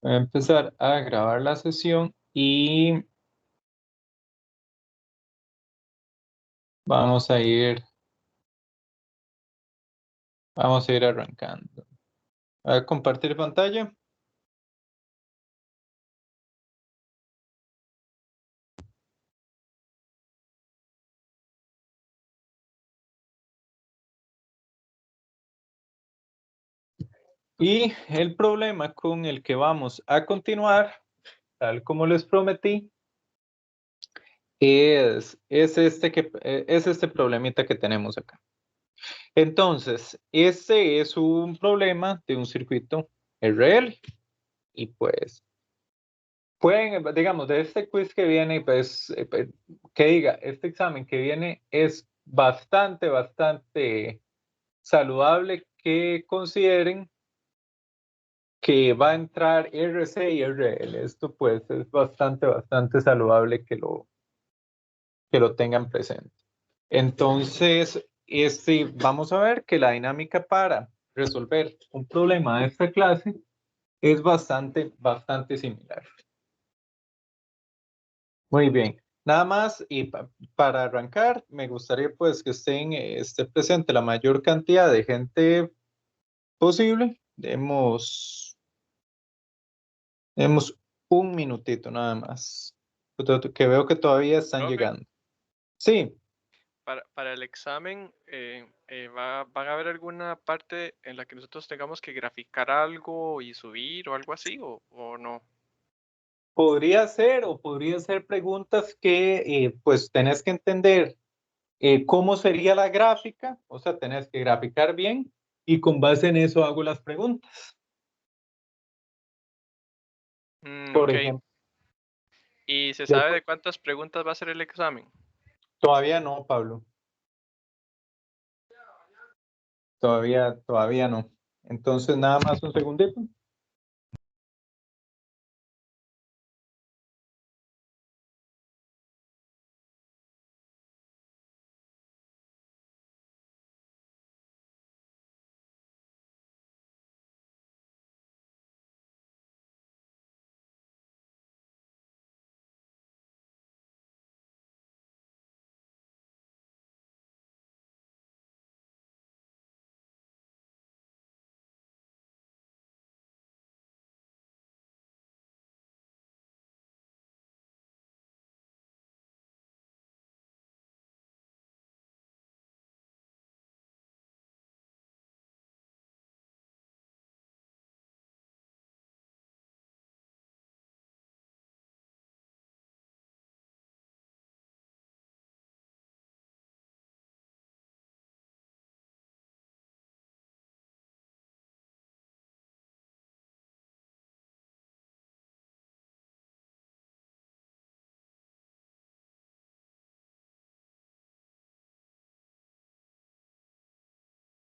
Voy a empezar a grabar la sesión y vamos a ir arrancando. A compartir pantalla. Y el problema con el que vamos a continuar, tal como les prometí, es este problemita que tenemos acá. Entonces, este es un problema de un circuito RL. Y pues, pueden, digamos, de este quiz que viene, pues, que diga, este examen que viene es bastante saludable que consideren que va a entrar RC y RL. Esto pues es bastante saludable que lo tengan presente. Entonces, vamos a ver que la dinámica para resolver un problema de esta clase es bastante similar. Muy bien. Nada más, y para arrancar, me gustaría pues que esté presente la mayor cantidad de gente posible. Demos un minutito nada más, que veo que todavía están Profe, llegando. Sí, para el examen, ¿van a haber alguna parte en la que nosotros tengamos que graficar algo y subir o algo así o no? podría ser o podría ser preguntas que pues tenés que entender cómo sería la gráfica, o sea, tenés que graficar bien y con base en eso hago las preguntas. Por Ok. ejemplo, ¿Y se ya sabe de cuántas preguntas va a ser el examen? todavía no, Pablo, todavía no. Entonces, nada más un segundito.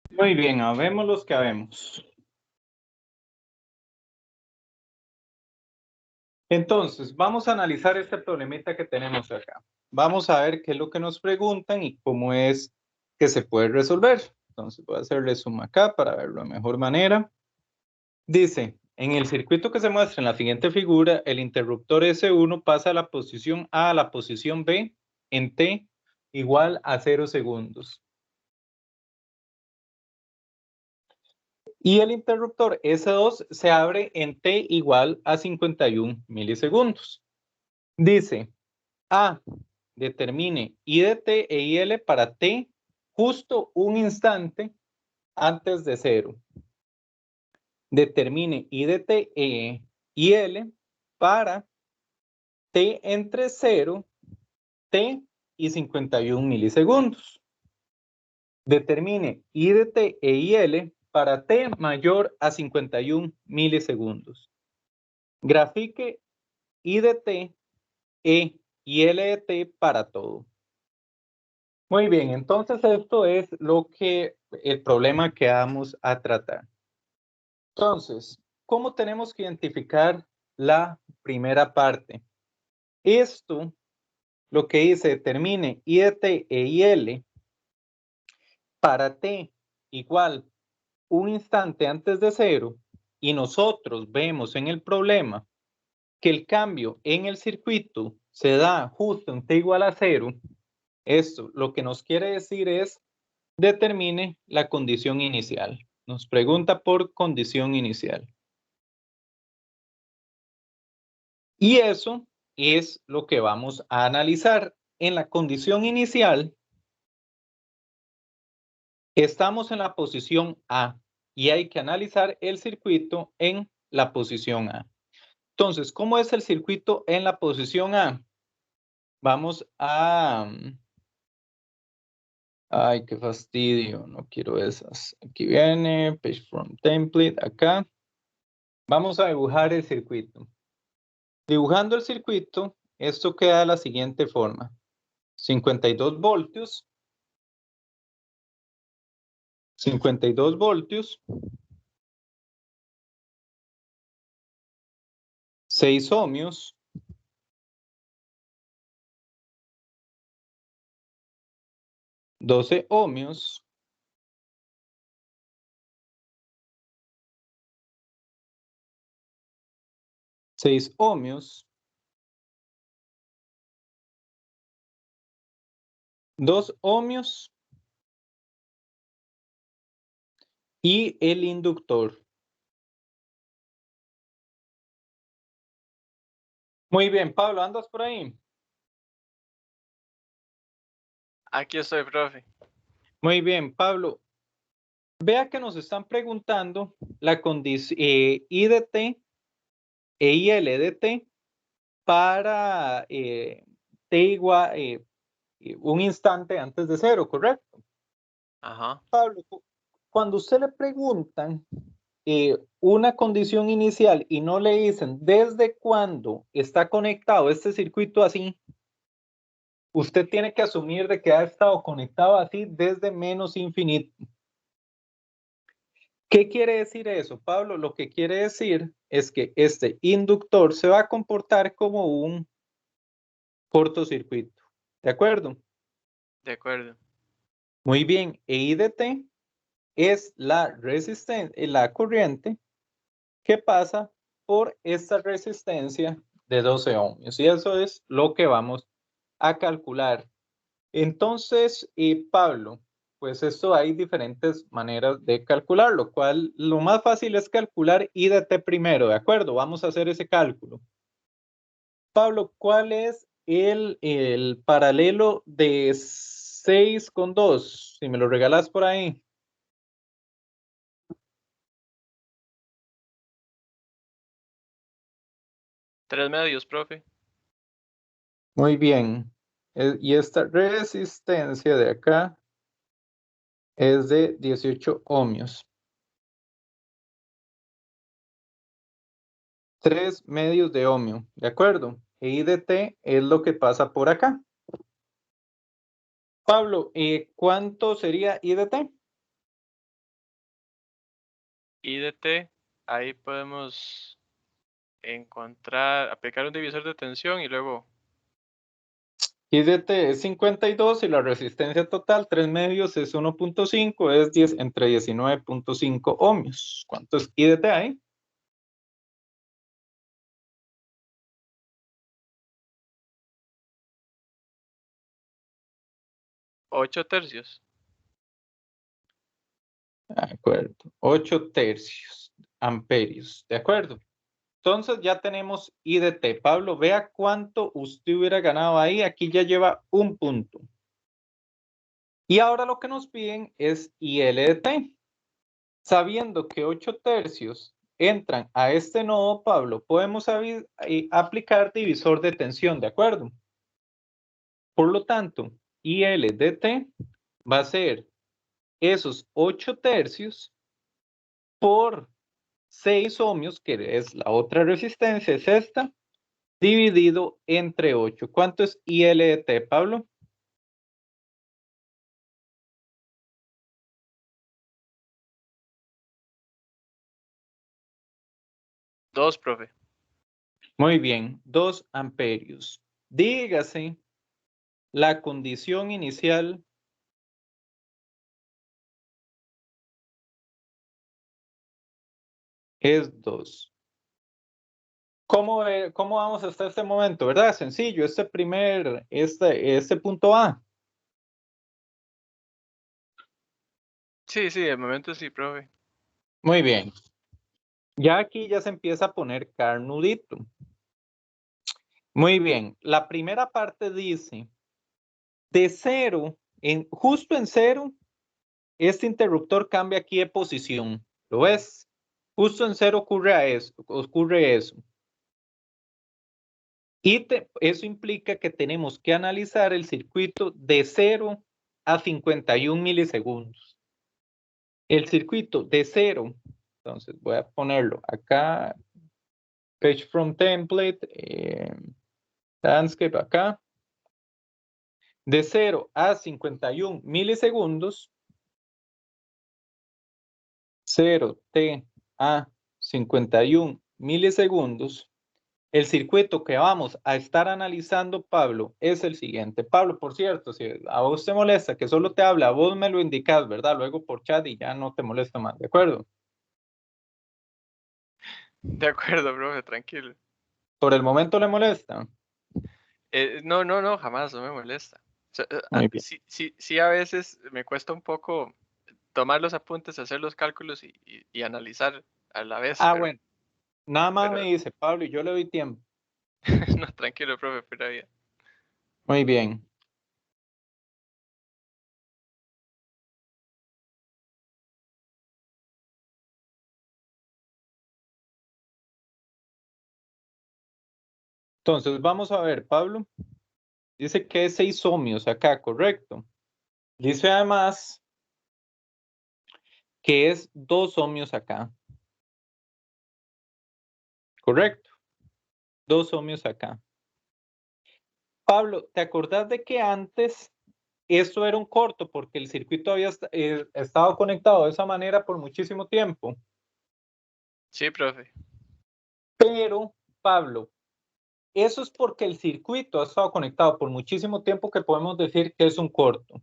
Muy bien, habemos los que habemos. Entonces, vamos a analizar este problemita que tenemos acá. Vamos a ver qué es lo que nos preguntan y cómo es que se puede resolver. Entonces, voy a hacerle zoom acá para verlo de mejor manera. Dice, en el circuito que se muestra en la siguiente figura, el interruptor S1 pasa a la posición A a la posición B en T igual a 0 segundos. Y el interruptor S2 se abre en T igual a 51 milisegundos. Dice, A, determine I de T e IL para T justo un instante antes de 0. Determine I de T e IL para T entre 0, T y 51 milisegundos. Determine I de T e IL para T mayor a 51 milisegundos. Grafique I de T, E y L de T para todo. Muy bien, entonces esto es el problema que vamos a tratar. Entonces, ¿cómo tenemos que identificar la primera parte? Esto, lo que dice, determine I de T e IL para T igual un instante antes de 0, y nosotros vemos en el problema que el cambio en el circuito se da justo en t igual a 0, esto lo que nos quiere decir es determine la condición inicial. Nos pregunta por condición inicial. Y eso es lo que vamos a analizar. En la condición inicial, estamos en la posición A y hay que analizar el circuito en la posición A. Entonces, ¿cómo es el circuito en la posición A? Vamos a... Ay, qué fastidio, no quiero esas. Aquí viene, page from template, acá. Vamos a dibujar el circuito. Dibujando el circuito, esto queda de la siguiente forma. 52 voltios. 52 voltios. 6 ohmios. 12 ohmios. 6 ohmios. 2 ohmios. Y el inductor. Muy bien, Pablo, ¿andas por ahí? Aquí estoy, profe. Muy bien, Pablo. Vea que nos están preguntando la condición I de t e IL de t para t igual un instante antes de 0, ¿correcto? Ajá. Pablo, cuando usted le preguntan una condición inicial y no le dicen desde cuándo está conectado este circuito así, usted tiene que asumir de que ha estado conectado así desde menos infinito. ¿Qué quiere decir eso, Pablo? Lo que quiere decir es que este inductor se va a comportar como un cortocircuito. ¿De acuerdo? De acuerdo. Muy bien. E I de t es la resistencia, la corriente que pasa por esta resistencia de 12 ohmios. Y eso es lo que vamos a calcular. Entonces, Pablo, pues esto hay diferentes maneras de calcular, lo cual lo más fácil es calcular I de t primero, ¿de acuerdo? Vamos a hacer ese cálculo. Pablo, ¿cuál es el paralelo de 6 con 2? Si me lo regalas por ahí. 3 medios, profe. Muy bien. Y esta resistencia de acá es de 18 ohmios. 3 medios de ohmio, ¿de acuerdo? E I de t es lo que pasa por acá. Pablo, ¿cuánto sería I de t? I de t, ahí podemos encontrar, aplicar un divisor de tensión y luego I de t es 52 y la resistencia total, 3 medios es 1.5, es 10 entre 19.5 ohmios. ¿Cuánto es I de t ahí? 8 tercios. De acuerdo. 8 tercios amperios. ¿De acuerdo? Entonces ya tenemos I de t. Pablo, vea cuánto usted hubiera ganado ahí. Aquí ya lleva un punto. Y ahora lo que nos piden es IL de t. Sabiendo que 8 tercios entran a este nodo, Pablo, podemos aplicar divisor de tensión, ¿de acuerdo? Por lo tanto, IL de t va a ser esos 8 tercios por 6 ohmios, que es la otra resistencia, es esta, dividido entre 8. ¿Cuánto es IL de t, Pablo? Dos, profe. Muy bien, 2 amperios. Dígase la condición inicial es 2. ¿Cómo vamos hasta este momento? ¿Verdad? Sencillo, este punto A. Sí, sí, de momento sí, profe. Muy bien. Ya aquí ya se empieza a poner carnudito. Muy bien. La primera parte dice, de 0, justo en 0, este interruptor cambia aquí de posición. ¿Lo ves? Justo en 0 ocurre eso. Y eso implica que tenemos que analizar el circuito de 0 a 51 milisegundos. El circuito de 0, entonces voy a ponerlo acá, page from template, landscape acá, de 0 a 51 milisegundos, 0t a 51 milisegundos, el circuito que vamos a estar analizando, Pablo, es el siguiente. Pablo, por cierto, si a vos te molesta que solo te habla, vos me lo indicas, ¿verdad? Luego por chat y ya no te molesta más, ¿de acuerdo? De acuerdo, profe, tranquilo. Por el momento le molesta. No, no, no, jamás, no me molesta. O sea, Muy bien. sí, sí, sí, a veces me cuesta un poco tomar los apuntes, hacer los cálculos y analizar a la vez, Ah, bueno, nada más me pero dice, Pablo, y yo le doy tiempo. no, tranquilo, profe, pura vida. Muy bien. Entonces, vamos a ver, Pablo. Dice que es 6 ohmios acá, correcto. Dice además que es 2 ohmios acá. Correcto. 2 ohmios acá. Pablo, ¿te acordás de que antes esto era un corto porque el circuito había estado conectado de esa manera por muchísimo tiempo? Sí, profe. Pero, Pablo, eso es porque el circuito ha estado conectado por muchísimo tiempo que podemos decir que es un corto.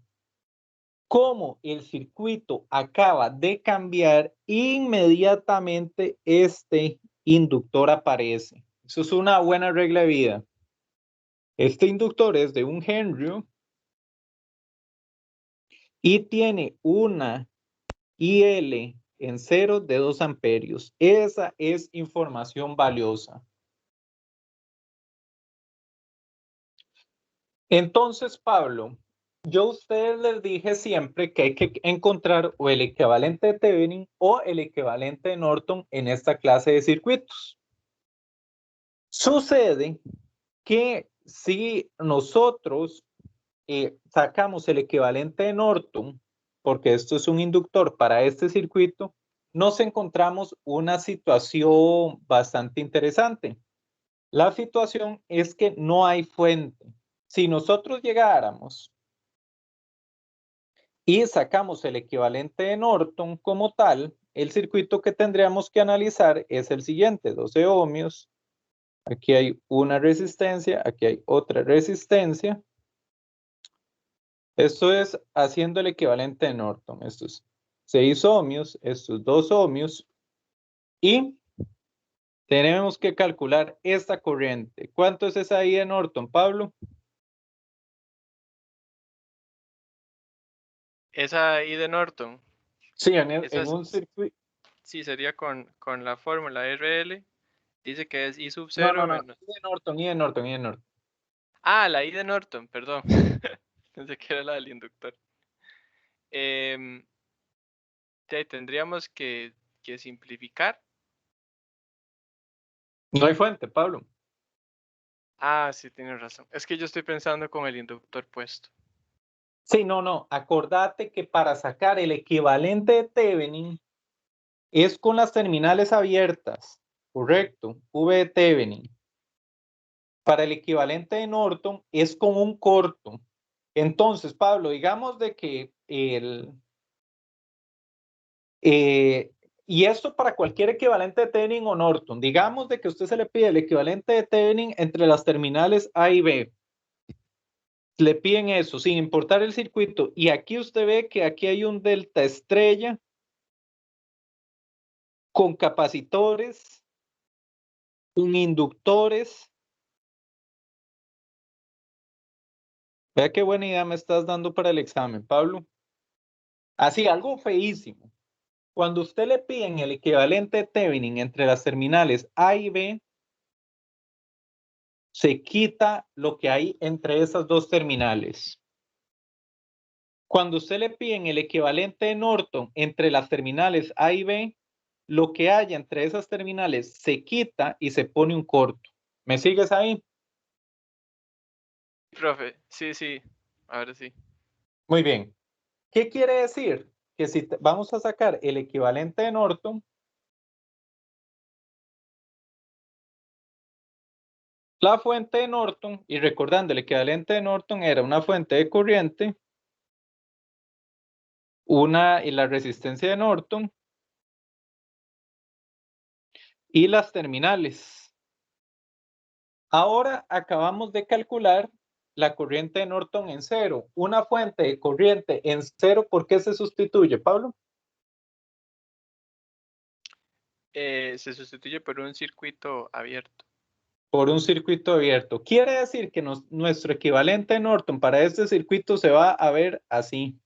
Como el circuito acaba de cambiar, inmediatamente este inductor aparece. Eso es una buena regla de vida. Este inductor es de 1 Henry y tiene una IL en 0 de 2 amperios. Esa es información valiosa. Entonces, Pablo, yo a ustedes les dije siempre que hay que encontrar o el equivalente de Thevenin o el equivalente de Norton en esta clase de circuitos. Sucede que si nosotros sacamos el equivalente de Norton, porque esto es un inductor para este circuito, nos encontramos una situación bastante interesante. La situación es que no hay fuente. Si nosotros llegáramos y sacamos el equivalente de Norton como tal, el circuito que tendríamos que analizar es el siguiente, 12 ohmios. Aquí hay una resistencia, aquí hay otra resistencia. Esto es haciendo el equivalente de Norton. Estos 6 ohmios, estos 2 ohmios. Y tenemos que calcular esta corriente. ¿Cuánto es esa I de Norton, Pablo? Esa I de Norton, Sí, esa en un circuito. sí sería con la fórmula RL. Dice que es I sub No, 0 no, no. menos. I de Norton, I de Norton, I de Norton. Ah, la I de Norton, perdón. Pensé que era la del inductor. Em, Tendríamos que simplificar. No hay fuente, Pablo. Ah, sí, tienes razón. Es que yo estoy pensando con el inductor puesto. Sí, no, no. Acordate que para sacar el equivalente de Thevenin es con las terminales abiertas. Correcto. V de Thevenin. Para el equivalente de Norton es con un corto. Entonces, Pablo, digamos de que y esto para cualquier equivalente de Thevenin o Norton, digamos de que a usted se le pide el equivalente de Thevenin entre las terminales A y B. Le piden eso sin importar el circuito. Y aquí usted ve que aquí hay un delta estrella con capacitores, con inductores. Vea qué buena idea me estás dando para el examen, Pablo. Así, algo feísimo. Cuando usted le piden el equivalente de Thevenin entre las terminales A y B, se quita lo que hay entre esas dos terminales. Cuando usted le piden el equivalente de Norton entre las terminales A y B, lo que haya entre esas terminales se quita y se pone un corto. ¿Me sigues ahí? Profe, sí, ahora sí. Muy bien. ¿Qué quiere decir? Que si vamos a sacar el equivalente de Norton, la fuente de Norton, y recordando el equivalente de Norton era una fuente de corriente, y la resistencia de Norton, y las terminales. Ahora acabamos de calcular la corriente de Norton en cero. Una fuente de corriente en cero, ¿por qué se sustituye, Pablo? Se sustituye por un circuito abierto. Por un circuito abierto. Quiere decir que nuestro equivalente de Norton para este circuito se va a ver así.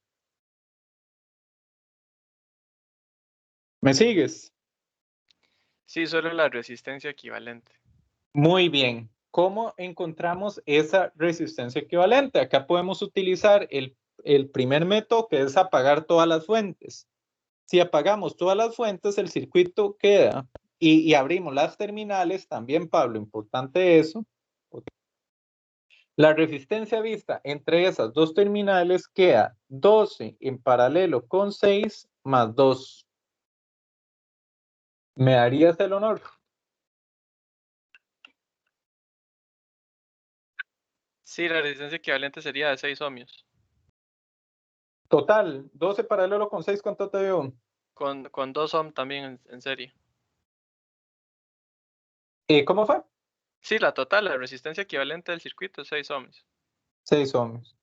¿Me sigues? Sí, solo la resistencia equivalente. Muy bien. ¿Cómo encontramos esa resistencia equivalente? Acá podemos utilizar el primer método, que es apagar todas las fuentes. Si apagamos todas las fuentes, el circuito queda y abrimos las terminales, también, Pablo, importante eso. La resistencia vista entre esas dos terminales queda 12 en paralelo con 6 más 2. ¿Me darías el honor? Sí, la resistencia equivalente sería de 6 ohmios. Total, 12 paralelo con 6, ¿cuánto te dio? Con 2 ohm también en serie. ¿Cómo fue? Sí, la total, la resistencia equivalente del circuito es 6 ohms. 6 ohmios.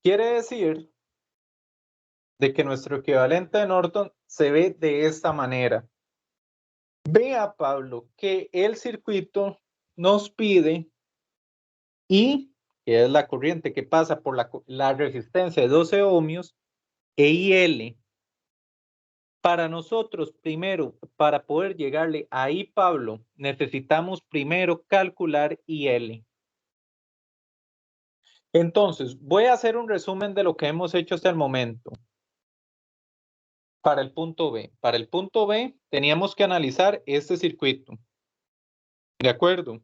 Quiere decir de que nuestro equivalente de Norton se ve de esta manera. Vea, Pablo, que el circuito nos pide I, que es la corriente que pasa por la resistencia de 12 ohmios, e IL. Para nosotros, primero, para poder llegarle ahí, Pablo, necesitamos primero calcular IL. Entonces, voy a hacer un resumen de lo que hemos hecho hasta el momento. Para el punto B. Para el punto B, teníamos que analizar este circuito. ¿De acuerdo?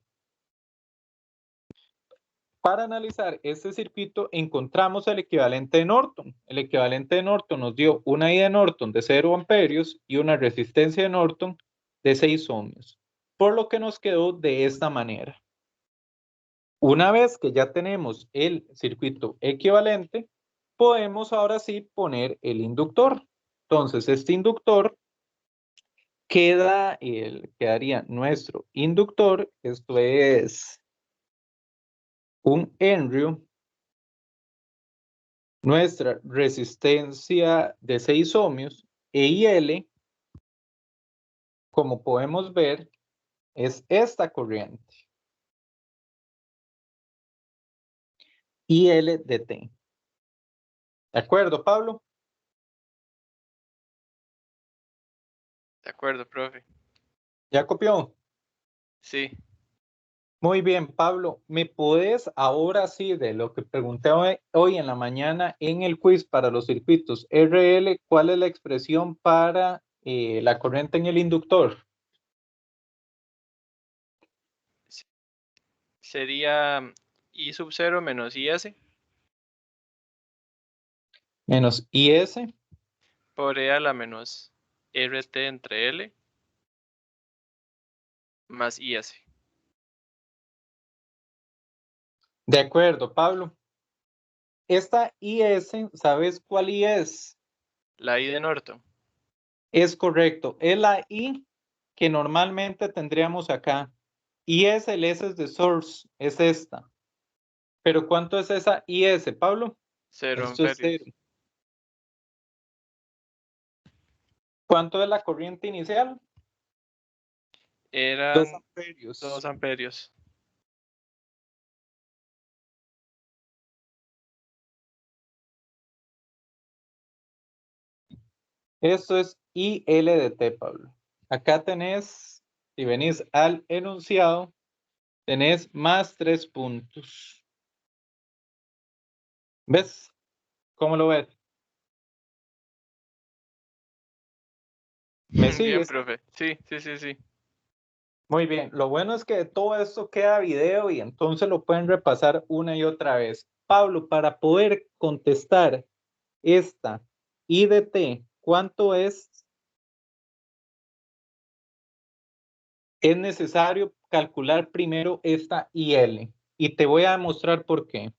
Para analizar este circuito encontramos el equivalente de Norton. El equivalente de Norton nos dio una I de Norton de 0 amperios y una resistencia de Norton de 6 ohmios, por lo que nos quedó de esta manera. Una vez que ya tenemos el circuito equivalente, podemos ahora sí poner el inductor. Entonces, este inductor quedaría nuestro inductor, esto es un Henry, nuestra resistencia de 6 ohmios, e IL, como podemos ver, es esta corriente, IL de T. ¿De acuerdo, Pablo? De acuerdo, profe. ¿Ya copió? Sí, Muy bien, Pablo. ¿Me puedes ahora sí, de lo que pregunté hoy en la mañana en el quiz para los circuitos RL, cuál es la expresión para la corriente en el inductor? sería I sub 0 menos IS Menos IS. por E a la menos RT entre L más IS. De acuerdo, Pablo. Esta IS, ¿sabes cuál I es? La I de Norton. Es correcto. Es la I que normalmente tendríamos acá. IS, el S es de source, es esta. Pero ¿cuánto es esa IS, Pablo? 0 Esto es amperios. 0. ¿Cuánto es la corriente inicial? Eran 2 amperios. 2 amperios. Esto es IL de T, Pablo. Acá tenés, si venís al enunciado, tenés más 3 puntos. ¿Ves? ¿Cómo lo ves? ¿Me Bien, sigues? profe. Sí, sí, sí, sí. Muy bien. Lo bueno es que todo esto queda video y entonces lo pueden repasar una y otra vez. Pablo, para poder contestar esta I de T, ¿cuánto es? Es necesario calcular primero esta IL y te voy a demostrar por qué.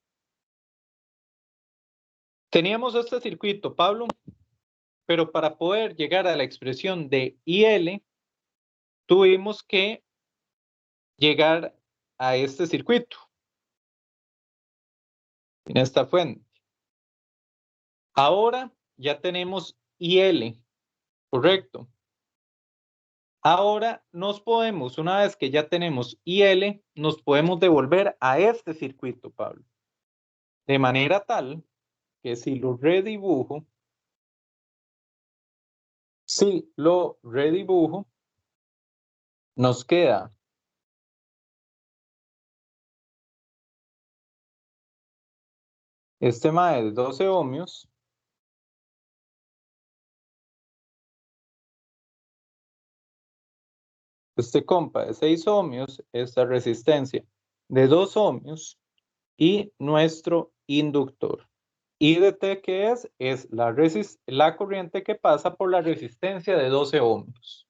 Teníamos este circuito, Pablo, pero para poder llegar a la expresión de IL, tuvimos que llegar a este circuito, en esta fuente. Ahora ya tenemos IL, correcto. Ahora nos podemos, una vez que ya tenemos IL, nos podemos devolver a este circuito, Pablo. De manera tal que si lo redibujo, nos queda este mae de 12 ohmios. Este compa de 6 ohmios, esta resistencia de 2 ohmios y nuestro inductor. I de T, ¿qué es? Es la corriente que pasa por la resistencia de 12 ohmios.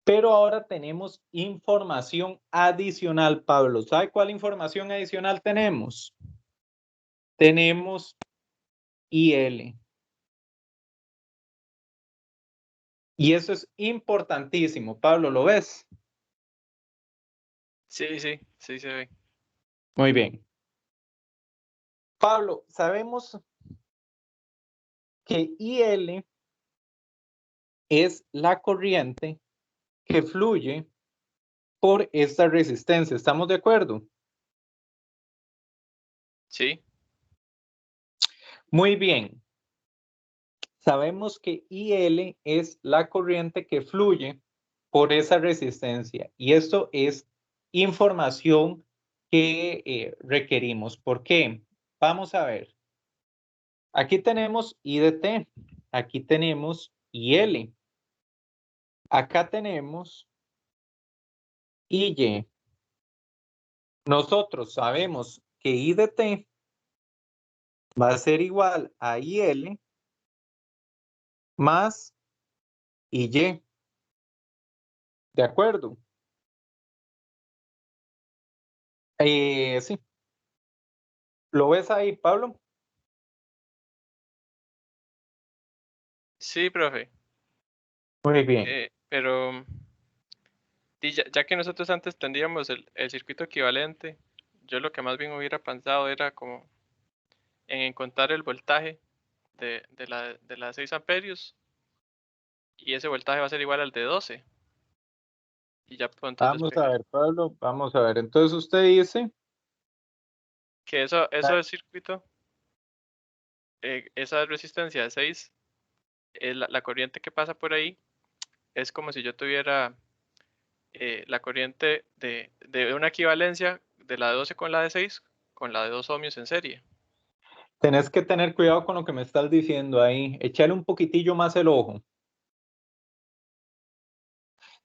Pero ahora tenemos información adicional, Pablo. ¿Sabe cuál información adicional tenemos? Tenemos IL. Y eso es importantísimo, Pablo, ¿lo ves? Sí, sí, sí se ve. Muy bien. Pablo, sabemos que IL es la corriente que fluye por esta resistencia. ¿Estamos de acuerdo? Sí, Muy bien. Sabemos que IL es la corriente que fluye por esa resistencia y esto es información que requerimos. ¿Por qué? Vamos a ver. Aquí tenemos I de T, aquí tenemos IL, acá tenemos IY. Nosotros sabemos que I de T va a ser igual a IL más IY. ¿De acuerdo? Sí. ¿Lo ves ahí, Pablo? sí, profe. Muy bien. Pero ya que nosotros antes tendríamos el circuito equivalente, yo lo que más bien hubiera pensado era como en encontrar el voltaje de la 6 amperios y ese voltaje va a ser igual al de 12. Y ya puedo entonces Vamos a despejar. ver, Pablo, vamos a ver. Entonces usted dice, Que eso es circuito, esa resistencia de 6, la corriente que pasa por ahí es como si yo tuviera la corriente de una equivalencia de la de 12 con la de 6 con la de 2 ohmios en serie. tenés que tener cuidado con lo que me estás diciendo ahí. Echale un poquitillo más el ojo.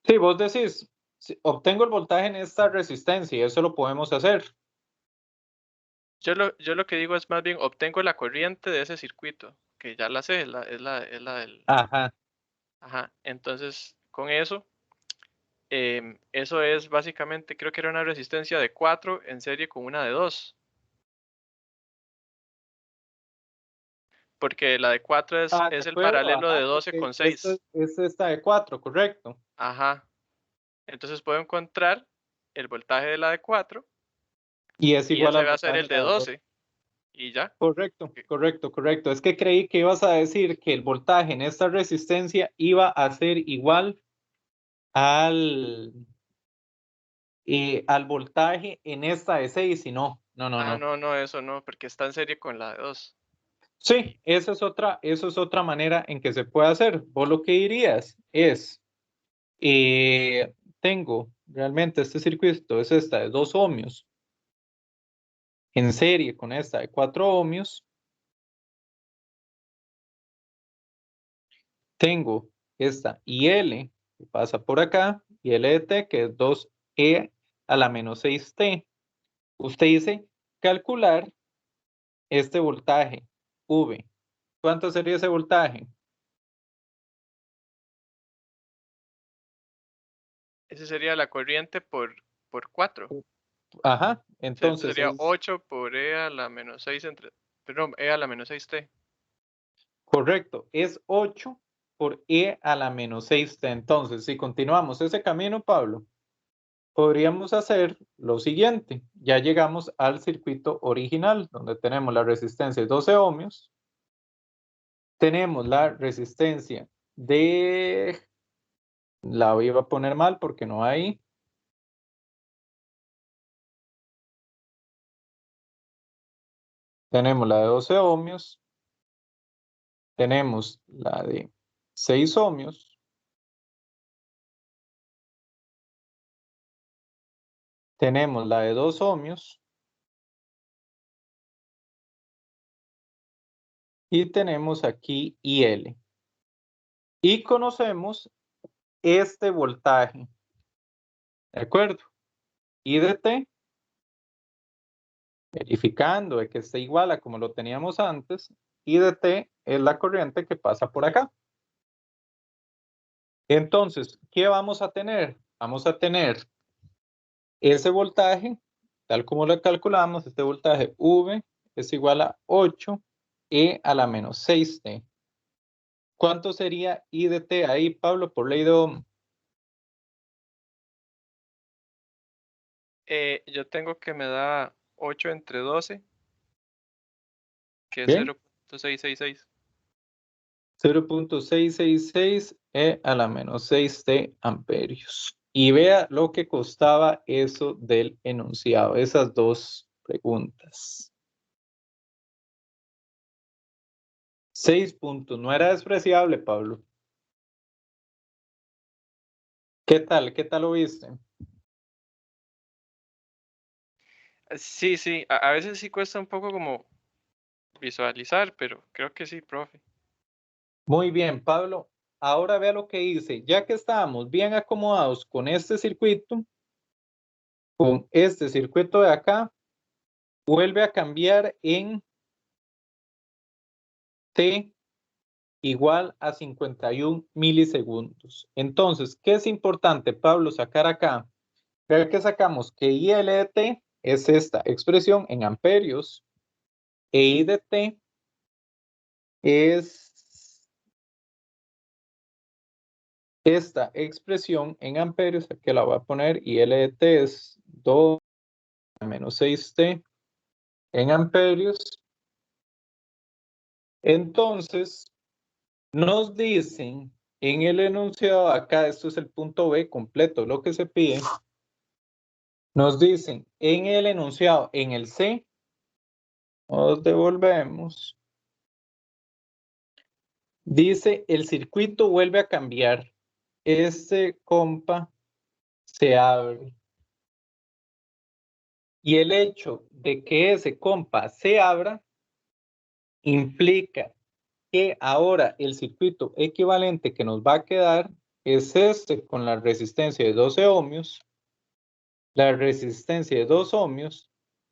Sí, vos decís, si obtengo el voltaje en esta resistencia y eso lo podemos hacer. Yo lo que digo es más bien obtengo la corriente de ese circuito, que ya la sé, es la del... Ajá. Ajá, entonces con eso, eso es básicamente, creo que era una resistencia de 4 en serie con una de 2, porque la de 4 es, Ah, de es el acuerdo, paralelo de ajá, 12 porque con 6. es esta de 4, correcto. Ajá, entonces puedo encontrar el voltaje de la de 4 Y es y igual ese al va a ser voltaje el de de la de 2. 12 y ya. Correcto, Ok. correcto, correcto. Es que creí que ibas a decir que el voltaje en esta resistencia iba a ser igual al voltaje en esta de 6 y no. Ah, no, eso no, porque está en serie con la de 2. Sí, esa es otra manera en que se puede hacer. Vos lo que dirías es, tengo realmente este circuito, es esta de 2 ohmios en serie con esta de 4 ohmios. Tengo esta IL que pasa por acá y L de T que es 2E a la menos 6T. Usted dice calcular este voltaje V. ¿Cuánto sería ese voltaje? Ese sería la corriente por 4. Ajá, Entonces entonces sería es 8 por E a la menos 6 perdón, E a la menos 6T. correcto, es 8 por E a la menos 6T. Entonces, si continuamos ese camino, Pablo, podríamos hacer lo siguiente. Ya llegamos al circuito original, donde tenemos la resistencia de 12 ohmios. Tenemos la resistencia de... La iba a poner mal porque no hay. Tenemos la de 12 ohmios. Tenemos la de 6 ohmios. Tenemos la de 2 ohmios. Y tenemos aquí IL. Y conocemos este voltaje. ¿De acuerdo? I de T, verificando de que esté igual a como lo teníamos antes, I de T es la corriente que pasa por acá. Entonces, ¿qué vamos a tener? Vamos a tener ese voltaje, tal como lo calculamos, este voltaje V es igual a 8E a la menos 6T. ¿Cuánto sería I de T ahí, Pablo, por ley de Ohm? Yo tengo que me da 8 entre 12, que es Bien, 0.666. 0.666 E a la menos 6T amperios. Y vea lo que costaba eso del enunciado, esas dos preguntas. 6 puntos, no era despreciable, Pablo. ¿Qué tal? ¿Qué tal lo viste? Sí, sí, a veces sí cuesta un poco como visualizar, pero creo que sí, profe. Muy bien, Pablo. Ahora vea lo que dice. Ya que estábamos bien acomodados con este circuito de acá, vuelve a cambiar en T igual a 51 milisegundos. Entonces, ¿qué es importante, Pablo, sacar acá? Vea que sacamos que IL de T es esta expresión en amperios e I de T es esta expresión en amperios, aquí la voy a poner, y L de T es 2 menos 6T en amperios. Entonces, nos dicen en el enunciado, acá esto es el punto B completo, lo que se pide, nos dicen en el enunciado, en el C, nos devolvemos, dice el circuito vuelve a cambiar, este compa se abre. Y el hecho de que ese compa se abra implica que ahora el circuito equivalente que nos va a quedar es este con la resistencia de 12 ohmios, la resistencia de 2 ohmios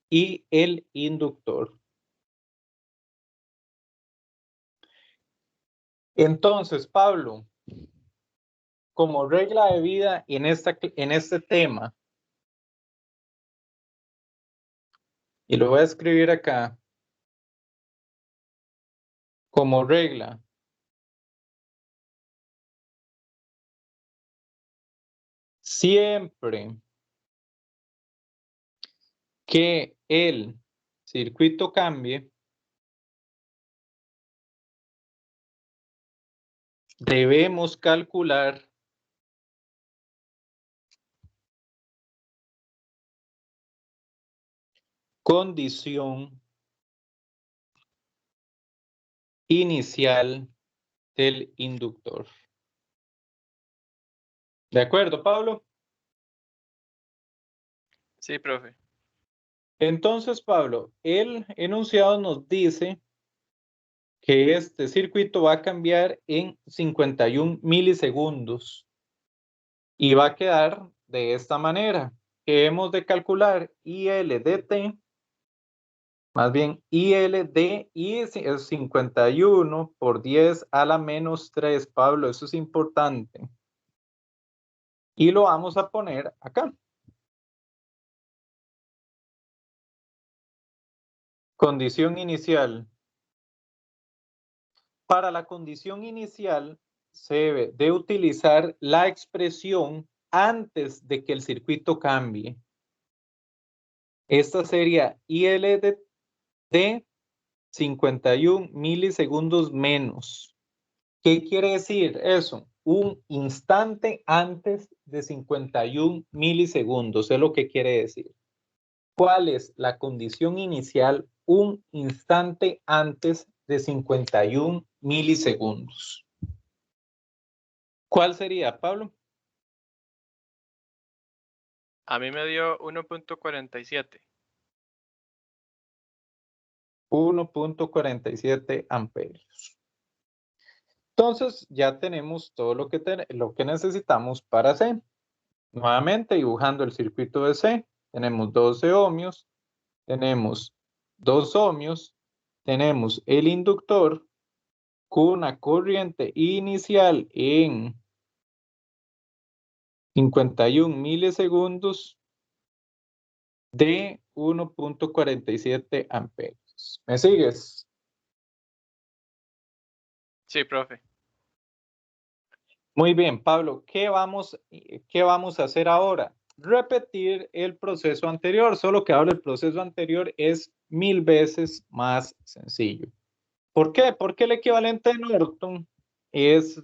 y el inductor. Entonces, Pablo, como regla de vida en este tema, y lo voy a escribir acá, como regla, siempre que el circuito cambie, debemos calcular condición inicial del inductor. ¿De acuerdo, Pablo? Sí, profe. Entonces, Pablo, el enunciado nos dice que este circuito va a cambiar en 51 milisegundos y va a quedar de esta manera, que hemos de calcular IL de t, más bien IL de I es 51 por 10 a la menos 3, Pablo, eso es importante. Y lo vamos a poner acá. Condición inicial. Para la condición inicial se debe de utilizar la expresión antes de que el circuito cambie. Esta sería IL de 51 milisegundos menos. ¿Qué quiere decir eso? Un instante antes de 51 milisegundos, es lo que quiere decir. ¿Cuál es la condición inicial? Un instante antes de 51 milisegundos. ¿Cuál sería, Pablo? A mí me dio 1.47. 1.47 amperios. Entonces ya tenemos todo lo que necesitamos para C. Nuevamente dibujando el circuito de C, tenemos 12 ohmios, tenemos 2 ohmios, tenemos el inductor con una corriente inicial en 51 milisegundos de 1.47 amperios. ¿Me sigues? Sí, profe. Muy bien, Pablo, ¿qué vamos a hacer ahora? Repetir el proceso anterior, solo que ahora el proceso anterior es 1000 veces más sencillo. ¿Por qué? Porque el equivalente de Norton es,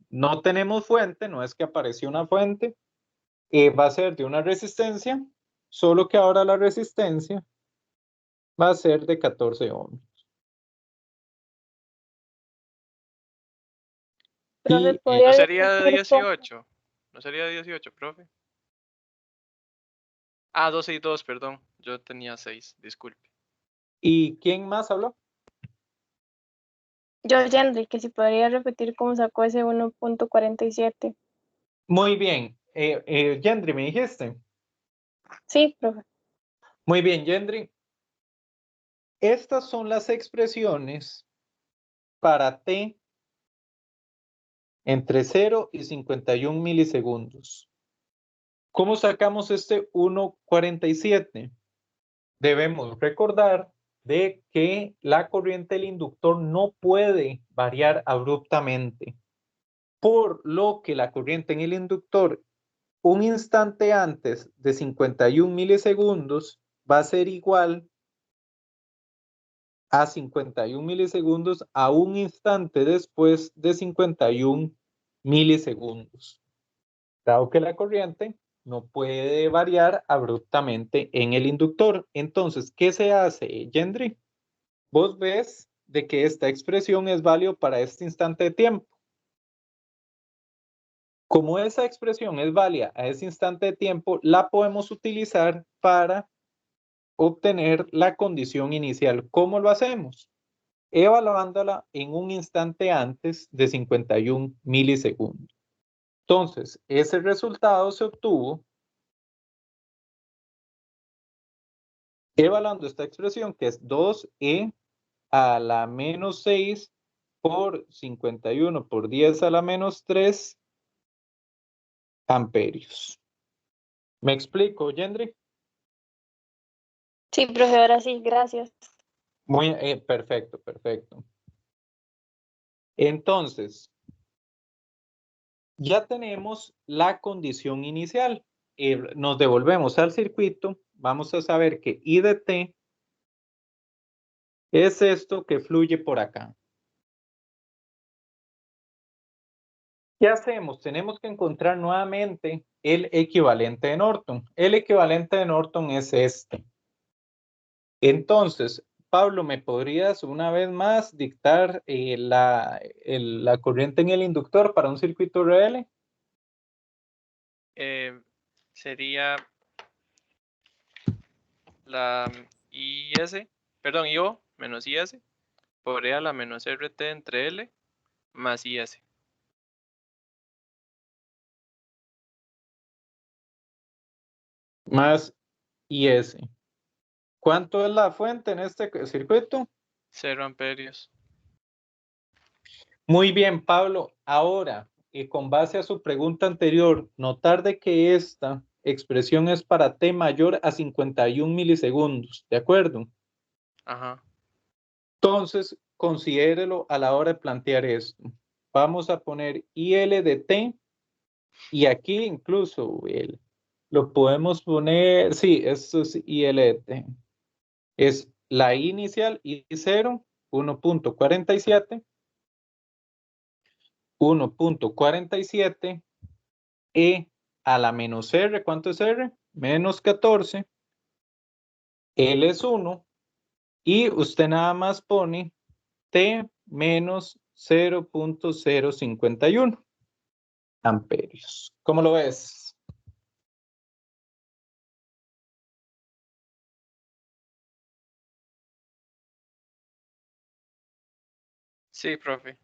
no tenemos fuente, no es que apareció una fuente, va a ser de una resistencia, solo que ahora la resistencia va a ser de 14 ohmios. Profe, Y, ¿No ¿podría sería de repetir cómo? 18? ¿No sería de 18, profe? Ah, 12 y 2, perdón. Yo tenía 6, disculpe. ¿Y quién más habló? Yo, Yendri, que si podría repetir cómo sacó ese 1.47. Muy bien. Yendri, ¿me dijiste? Sí, profe. Muy bien, Yendri. Estas son las expresiones para T entre 0 y 51 milisegundos. ¿Cómo sacamos este 1.47? Debemos recordar de que la corriente del inductor no puede variar abruptamente, por lo que la corriente en el inductor un instante antes de 51 milisegundos va a ser igual a 51 milisegundos a un instante después de 51 milisegundos. Dado que la corriente no puede variar abruptamente en el inductor. Entonces, ¿qué se hace, Yendri? Vos ves de que esta expresión es válida para este instante de tiempo. Como esa expresión es válida a ese instante de tiempo, la podemos utilizar para obtener la condición inicial. ¿Cómo lo hacemos? Evaluándola en un instante antes de 51 milisegundos. Entonces, ese resultado se obtuvo evaluando esta expresión que es 2e a la menos 6 por 51 por 10 a la menos 3 amperios. ¿Me explico, Yendri? Sí, profe, ahora sí, gracias. Muy perfecto, perfecto. Entonces, ya tenemos la condición inicial. Nos devolvemos al circuito. Vamos a saber que I de t es esto que fluye por acá. ¿Qué hacemos? Tenemos que encontrar nuevamente el equivalente de Norton. El equivalente de Norton es este. Entonces, Pablo, ¿me podrías una vez más dictar la corriente en el inductor para un circuito RL? Sería la IS, perdón, IO menos IS por E a la menos RT entre L más IS. Más IS. ¿Cuánto es la fuente en este circuito? 0 amperios. Muy bien, Pablo. Ahora, con base a su pregunta anterior, notar de que esta expresión es para t mayor a 51 milisegundos, ¿de acuerdo? Ajá. Entonces, considérelo a la hora de plantear esto. Vamos a poner IL de t y aquí incluso lo podemos poner, sí, esto es IL de t. Es la I inicial, I0, 1.47. 1.47 E a la menos R, ¿cuánto es R? Menos 14, L es 1 y usted nada más pone T menos 0.051 amperios. ¿Cómo lo ves? Sí, profe.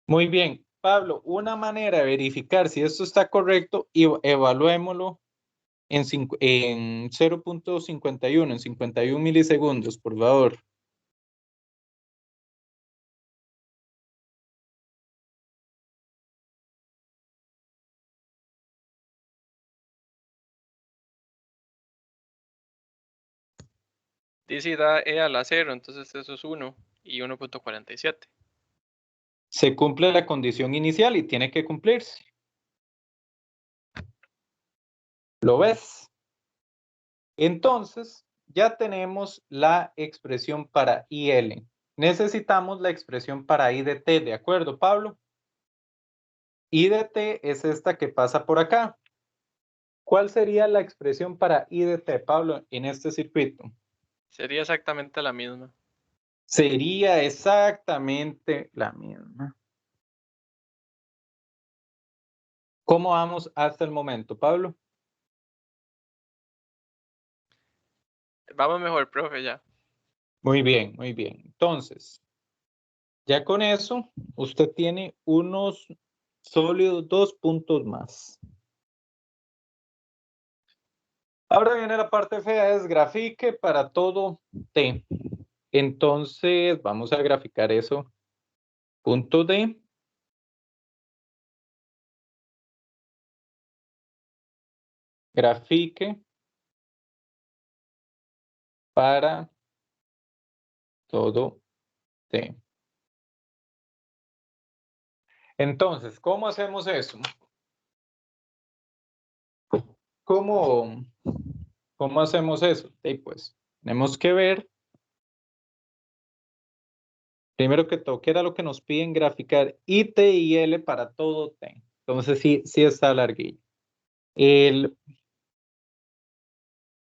Muy bien. Pablo, una manera de verificar si esto está correcto, y evaluémoslo en 0.51, en 51 milisegundos, por favor. Dice da E a la 0, entonces eso es 1 y 1.47. Se cumple la condición inicial y tiene que cumplirse. ¿Lo ves? Entonces, ya tenemos la expresión para IL. Necesitamos la expresión para I de T, ¿de acuerdo, Pablo? I de T es esta que pasa por acá. ¿Cuál sería la expresión para I de T, Pablo, en este circuito? Sería exactamente la misma. Sería exactamente la misma. ¿Cómo vamos hasta el momento, Pablo? Vamos mejor, profe, ya. Muy bien, muy bien. Entonces, ya con eso, usted tiene unos sólidos 2 puntos más. Ahora viene la parte fea, es grafique para todo T. Entonces, vamos a graficar eso. Punto D. Grafique para todo T. Entonces, ¿cómo hacemos eso? ¿Cómo, cómo hacemos eso? Sí, pues, tenemos que ver, primero que todo, qué era lo que nos piden graficar IT y L para todo T. Entonces, sí está larguillo.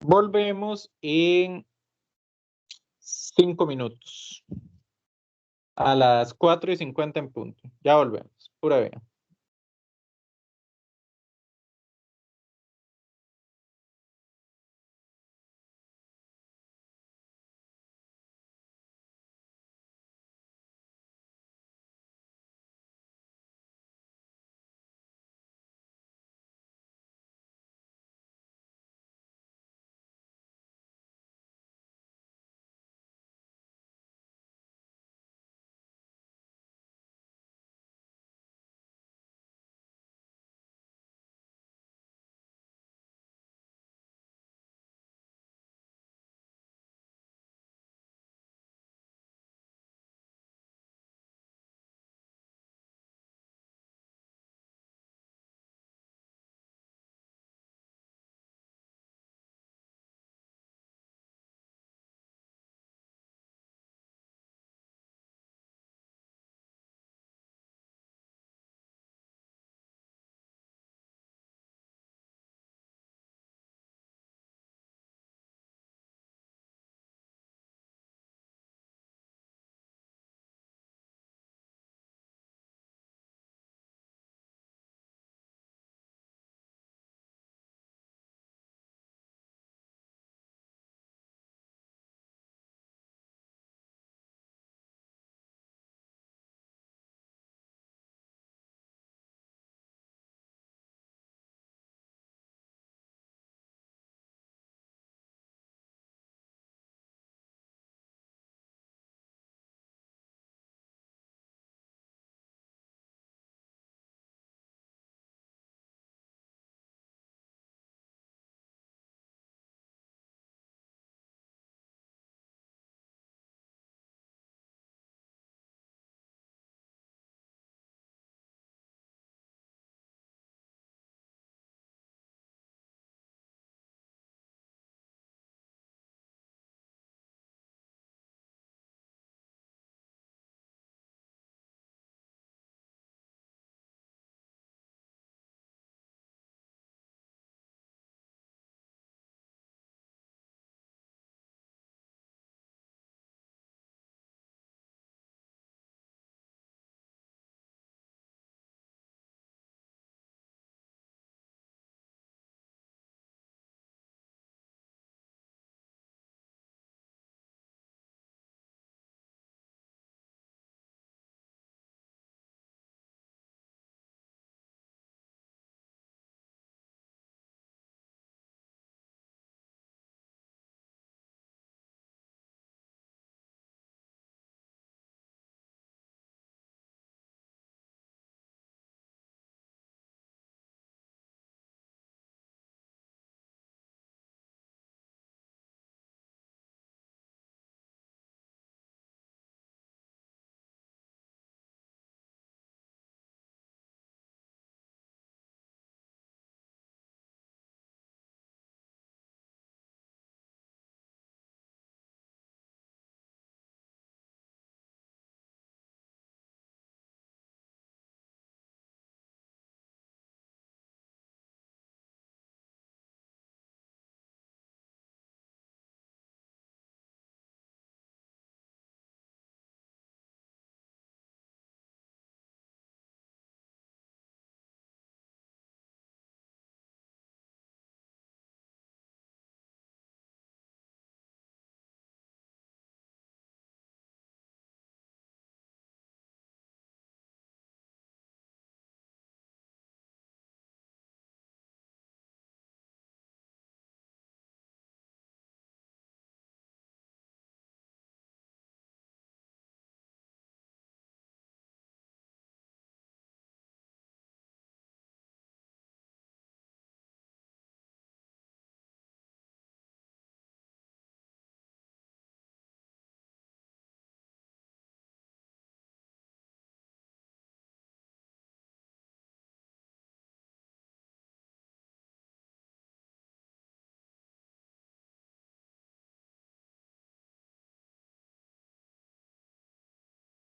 Volvemos en 5 minutos. A las 4:50 en punto. Ya volvemos. Pura vida.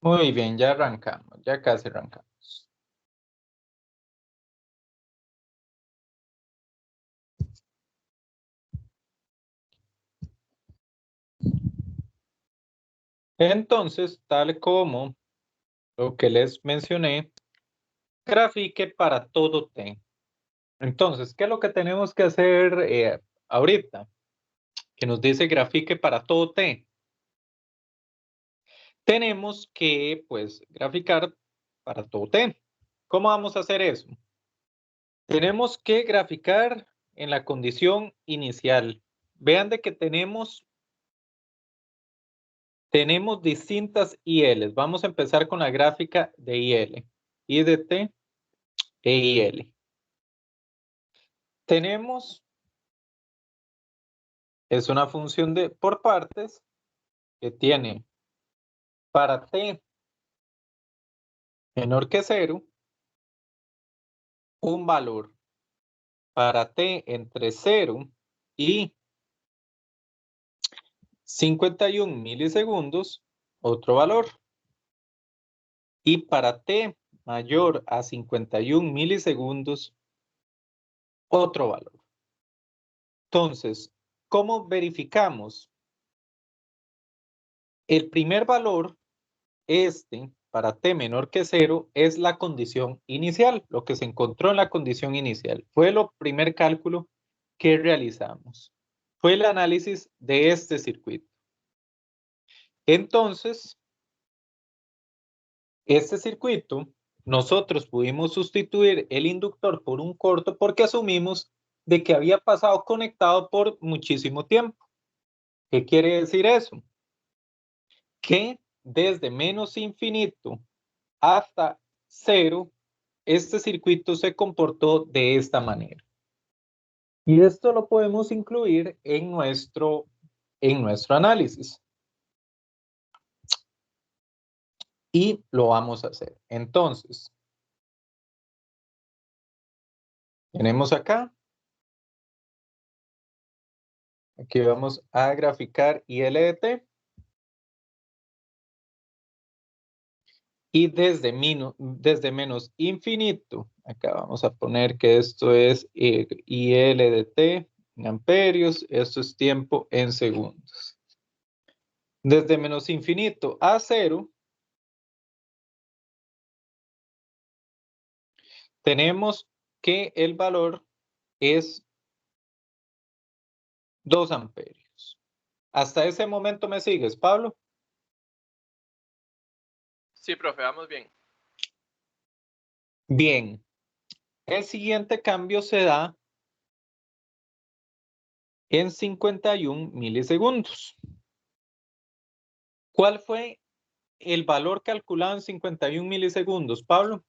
Muy bien, ya arrancamos, ya casi arrancamos. Entonces, tal como lo que les mencioné, grafique para todo T. Entonces, ¿qué es lo que tenemos que hacer ahorita? Que nos dice grafique para todo T. Tenemos que, pues, graficar para todo T. ¿Cómo vamos a hacer eso? Tenemos que graficar en la condición inicial. Vean de que tenemos distintas ILs. Vamos a empezar con la gráfica de IL. I de T e IL. Tenemos, es una función de por partes que tiene para T menor que 0 un valor. Para T entre 0 y 51 milisegundos, otro valor. Y para T mayor a 51 milisegundos, otro valor. Entonces, ¿cómo verificamos? El primer valor, para T menor que 0, es la condición inicial, lo que se encontró en la condición inicial. Fue el primer cálculo que realizamos. Fue el análisis de este circuito. Entonces, este circuito, nosotros pudimos sustituir el inductor por un corto porque asumimos de que había pasado conectado por muchísimo tiempo. ¿Qué quiere decir eso? Que desde menos infinito hasta 0, este circuito se comportó de esta manera. Y esto lo podemos incluir en nuestro análisis. Y lo vamos a hacer. Entonces, tenemos acá. Aquí vamos a graficar IL de T. Y desde menos infinito, acá vamos a poner que esto es IL de T en amperios, esto es tiempo en segundos. Desde menos infinito a 0, tenemos que el valor es 2 amperios. Hasta ese momento me sigues, Pablo. Sí, profe, vamos bien. Bien. El siguiente cambio se da en 51 milisegundos. ¿Cuál fue el valor calculado en 51 milisegundos, Pablo?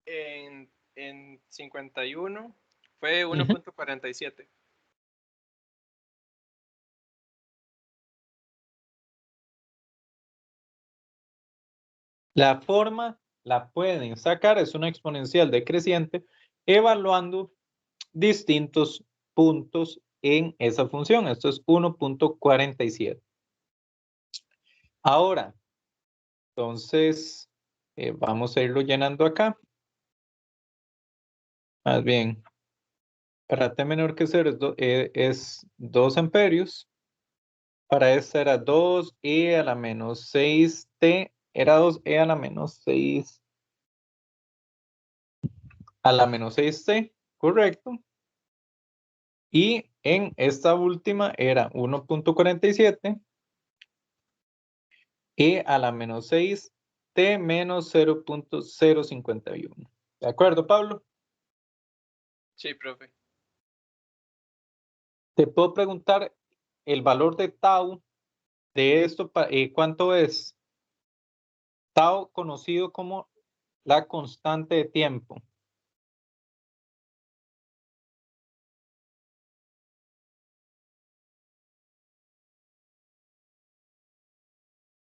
En 51 fue 1.47. La forma la pueden sacar, es una exponencial decreciente, evaluando distintos puntos en esa función. Esto es 1.47. Ahora, entonces, vamos a irlo llenando acá. Más bien, para T menor que 0 es 2 amperios. Para esta era 2e a la menos 6t, era 2e a la menos 6 a la menos 6t, correcto. Y en esta última era 1.47 e a la menos 6 t menos 0.051. ¿De acuerdo, Pablo? Sí, profe. Te puedo preguntar el valor de tau de esto, ¿cuánto es? Tau conocido como la constante de tiempo.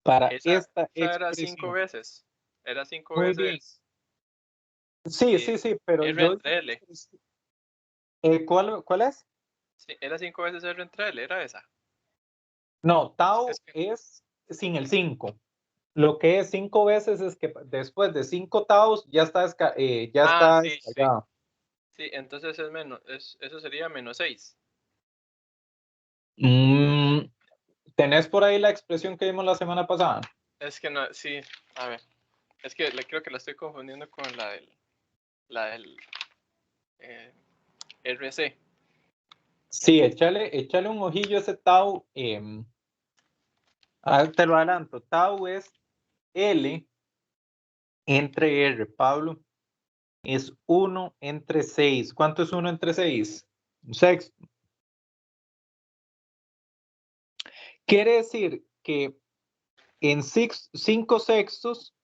Para esta Esa era 5 expresión. veces. Era 5 Muy bien. veces. Sí, sí, sí, pero R yo... entre L. ¿Cuál es? Sí, era 5 veces R entre L, era esa. No, tau Es que, es sin el 5. Lo que es 5 veces es que después de 5 taus ya está, sí, sí. descargado. Sí, entonces es menos, eso sería -6. ¿Tenés por ahí la expresión que vimos la semana pasada? Es que no, sí, a ver. Es que creo que la estoy confundiendo con la del eh, RC. Sí, échale un ojillo a ese tau. Te lo adelanto. Tau es L entre R, Pablo. Es 1 entre 6. ¿Cuánto es 1 entre 6? Un sexto. Quiere decir que en 5 sextos,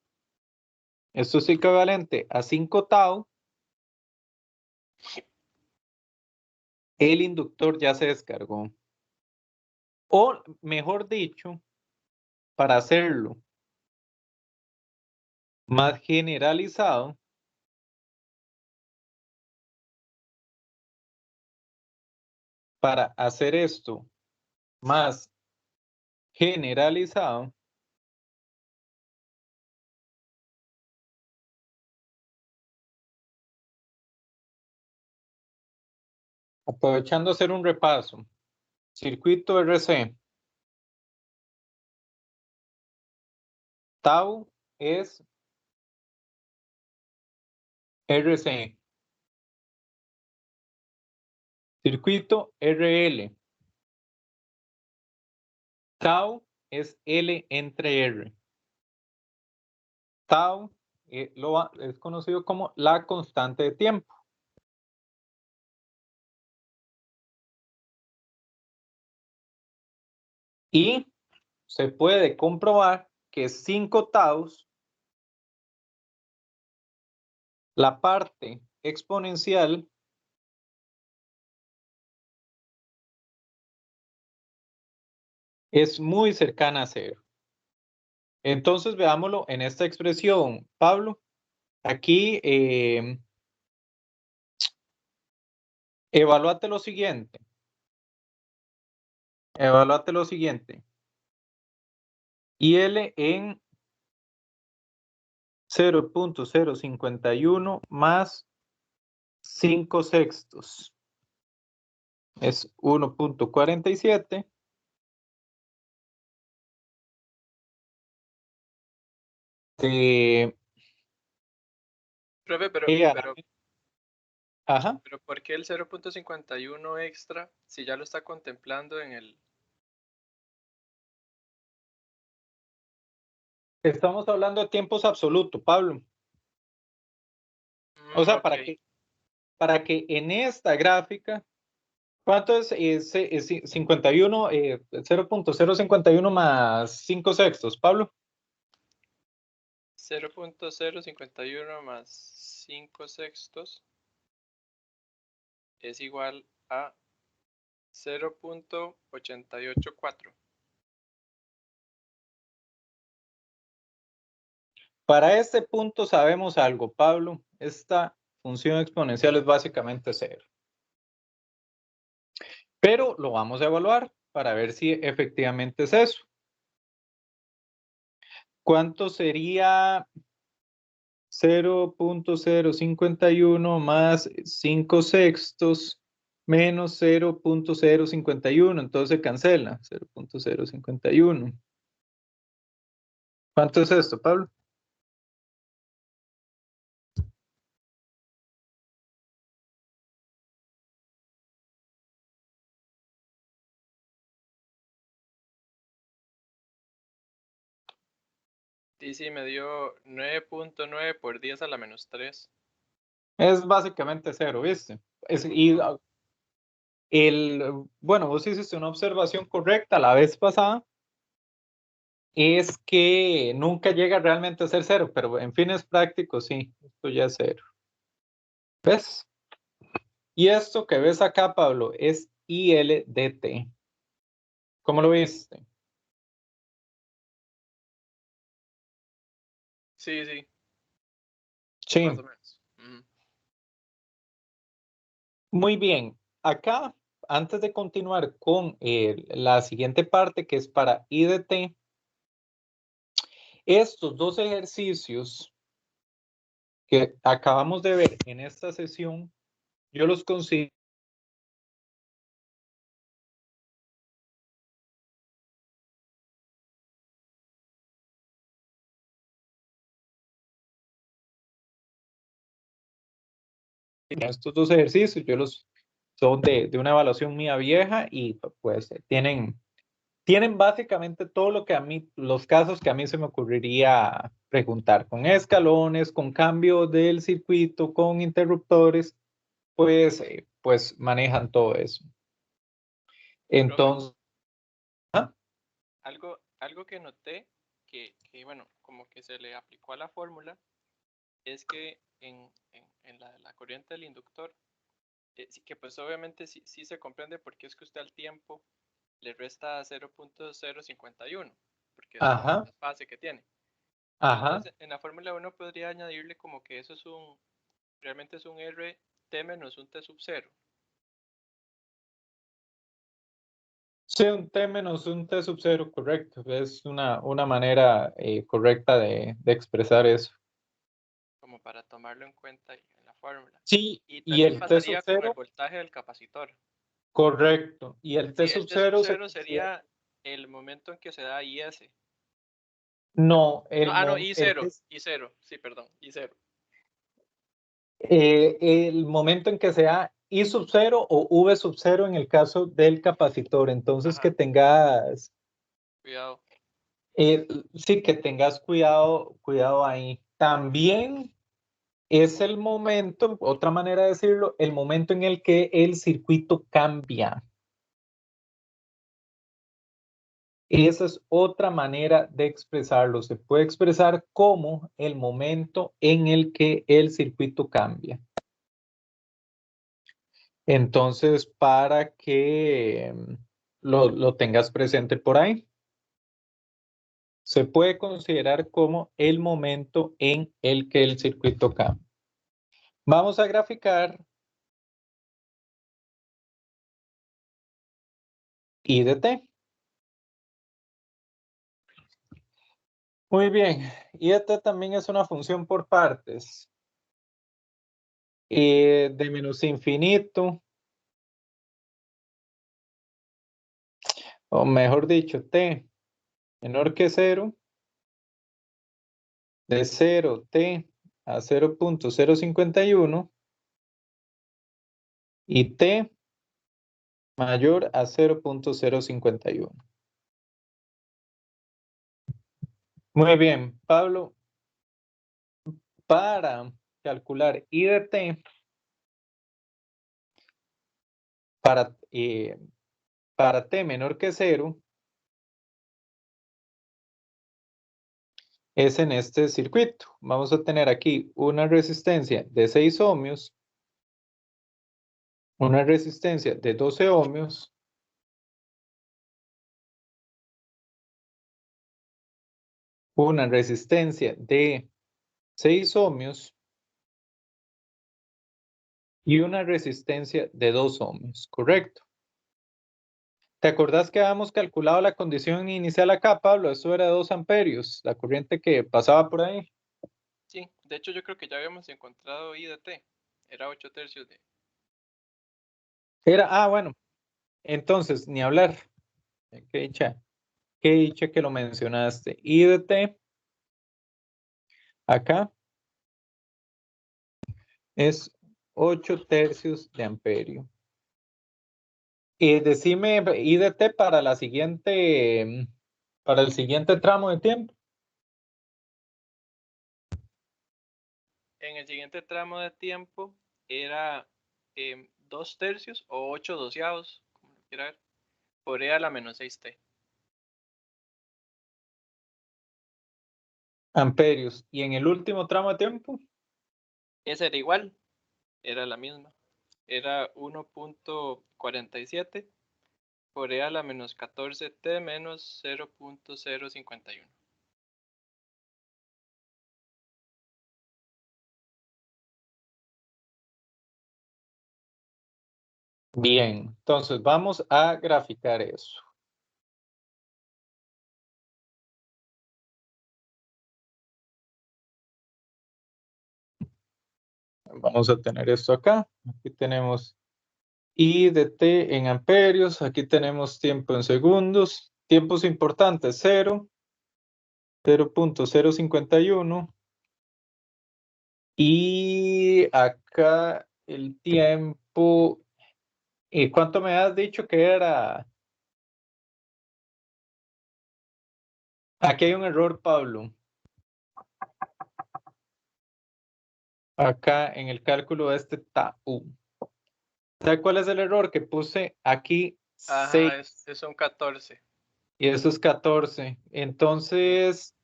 esto es equivalente a 5 tau, el inductor ya se descargó. O mejor dicho, para hacerlo más generalizado, para hacer esto más generalizado, aprovechando hacer un repaso, circuito RC, tau es RC, circuito RL, tau es L entre R, tau es conocido como la constante de tiempo. Y se puede comprobar que 5 taus, la parte exponencial es muy cercana a 0. Entonces veámoslo en esta expresión, Pablo. Aquí evalúate lo siguiente. Evalúate lo siguiente. IL en 0.051 más 5 sextos. Es 1.47. Profe, E ajá. pero ¿por qué el 0.51 extra si ya lo está contemplando en el... Estamos hablando de tiempos absolutos, Pablo. O sea, ok. para que en esta gráfica, ¿cuánto es? 51, 0.051 más 5 sextos, Pablo. 0.051 más 5 sextos es igual a 0.884. Para este punto sabemos algo, Pablo. Esta función exponencial es básicamente 0. Pero lo vamos a evaluar para ver si efectivamente es eso. ¿Cuánto sería 0.051 más 5 sextos menos 0.051? Entonces se cancela. 0.051. ¿Cuánto es esto, Pablo? Y sí, me dio 9.9 por 10 a la menos 3. Es básicamente 0, ¿viste? Bueno, vos hiciste una observación correcta la vez pasada, es que nunca llega realmente a ser 0, pero en fines prácticos sí, esto ya es 0. ¿Ves? Y esto que ves acá, Pablo, es ILDT. ¿Cómo lo viste? Sí, sí, más Sí, o menos. muy bien. Acá antes de continuar con la siguiente parte, que es para I de t, estos dos ejercicios que acabamos de ver en esta sesión, yo los considero estos dos ejercicios, son de una evaluación mía vieja y pues tienen básicamente todo lo que a mí, los casos que a mí se me ocurriría preguntar, con escalones, con cambio del circuito, con interruptores, pues manejan todo eso. Entonces, algo que noté que, bueno, como que se le aplicó a la fórmula, es que en la corriente del inductor, sí, que pues obviamente sí se comprende porque es que usted al tiempo le resta 0.051, porque es ajá, la fase que tiene. ajá. Entonces, en la fórmula 1 podría añadirle como que eso realmente es un RT menos un T sub 0. Sí, un T menos un T sub 0, correcto. Es una manera correcta de expresar eso. Como para tomarlo en cuenta en la fórmula. Sí, Y y también el T sub pasaría con el 0, voltaje del capacitor. correcto. Y el T Sí, el sub T sub 0 se 0 considera. sería el momento en que se da IS. No, No, no, I0, I0, sí, perdón, I0. El momento en que sea I sub 0 o V sub 0 en el caso del capacitor. Entonces, que Ajá, tengas, cuidado. sí, que tengas cuidado ahí. También es el momento, otra manera de decirlo, el momento en el que el circuito cambia. Esa es otra manera de expresarlo. Se puede expresar como el momento en el que el circuito cambia. Entonces, para que lo tengas presente por ahí, se puede considerar como el momento en el que el circuito cambia. Vamos a graficar I de t. Muy bien, I de t también es una función por partes. De menos infinito, o mejor dicho, t menor que 0, de 0 t a 0.051 y t mayor a 0.051. Muy bien, Pablo, para calcular I de t, para t menor que 0, es en este circuito. Vamos a tener aquí una resistencia de 6 ohmios, una resistencia de 12 ohmios, una resistencia de 6 ohmios y una resistencia de 2 ohmios, ¿correcto? ¿Te acordás que habíamos calculado la condición inicial acá, Pablo? Eso era de 2 amperios, la corriente que pasaba por ahí. Sí, de hecho yo creo que ya habíamos encontrado I de T. Era 8 tercios de... Bueno, entonces, ni hablar. Qué dicha que lo mencionaste. I de t, acá, es 8 tercios de amperio. Y decime I de t para la siguiente, para el siguiente tramo de tiempo. En el siguiente tramo de tiempo era 2 tercios o 8 doceavos, como lo quiera ver, por E a la menos 6T. Amperios. Y en el último tramo de tiempo, Esa era igual, era la misma. Era 1.47 por E a la menos 14T menos 0.051. Bien, entonces vamos a graficar eso. Vamos a tener esto acá. Aquí tenemos I de t en amperios. Aquí tenemos tiempo en segundos. Tiempos importantes, 0, 0.051. Y acá el tiempo. ¿Y cuánto me has dicho que era? Aquí hay un error, Pablo. Acá en el cálculo de este tau. ¿Sabe cuál es el error? Que puse aquí 6 Ajá, es un 14. y eso es 14. Entonces,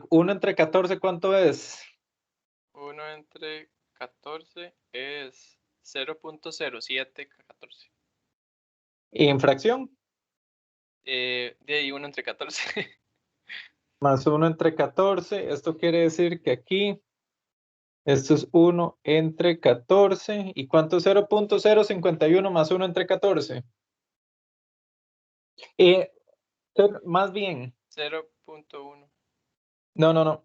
1 entre 14, ¿cuánto es? 1 entre 14 es 0.0714. En fracción, De ahí 1 entre 14. más 1 entre 14. Esto quiere decir que aquí, esto es 1 entre 14. ¿Y cuánto es 0.051 más 1 entre 14? Más bien, 0.1. no.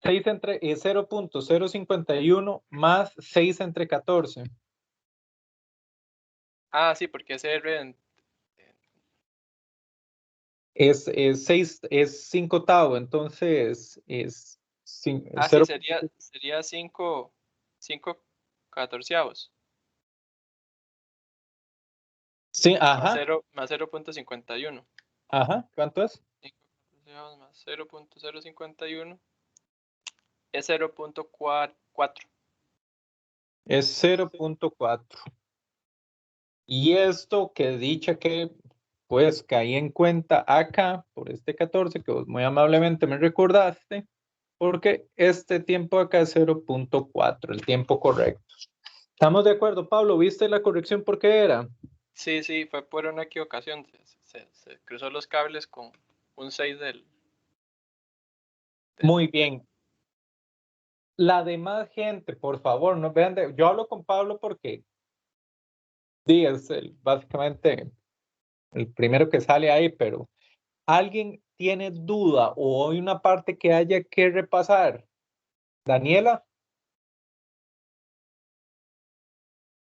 6 entre 0.051 más 6 entre 14. Ah, sí, porque es R Es 6, es 5 tau, entonces es sí, 0. sería 5 catorceavos. Sí, Más ajá, 0.51. ajá, ¿cuánto es? 5 catorceavos más 0.051 es 0.4. Es 0.4. Y esto que dicha que pues caí en cuenta acá por este 14 que vos muy amablemente me recordaste, porque este tiempo acá es 0.4, el tiempo correcto. ¿Estamos de acuerdo, Pablo? ¿Viste la corrección por qué era? Sí, fue por una equivocación. Se cruzó los cables con un 6 Muy bien. La demás gente, por favor, no vean yo hablo con Pablo porque sí, es básicamente el primero que sale ahí, pero ¿alguien tiene duda o hay una parte que haya que repasar? Daniela,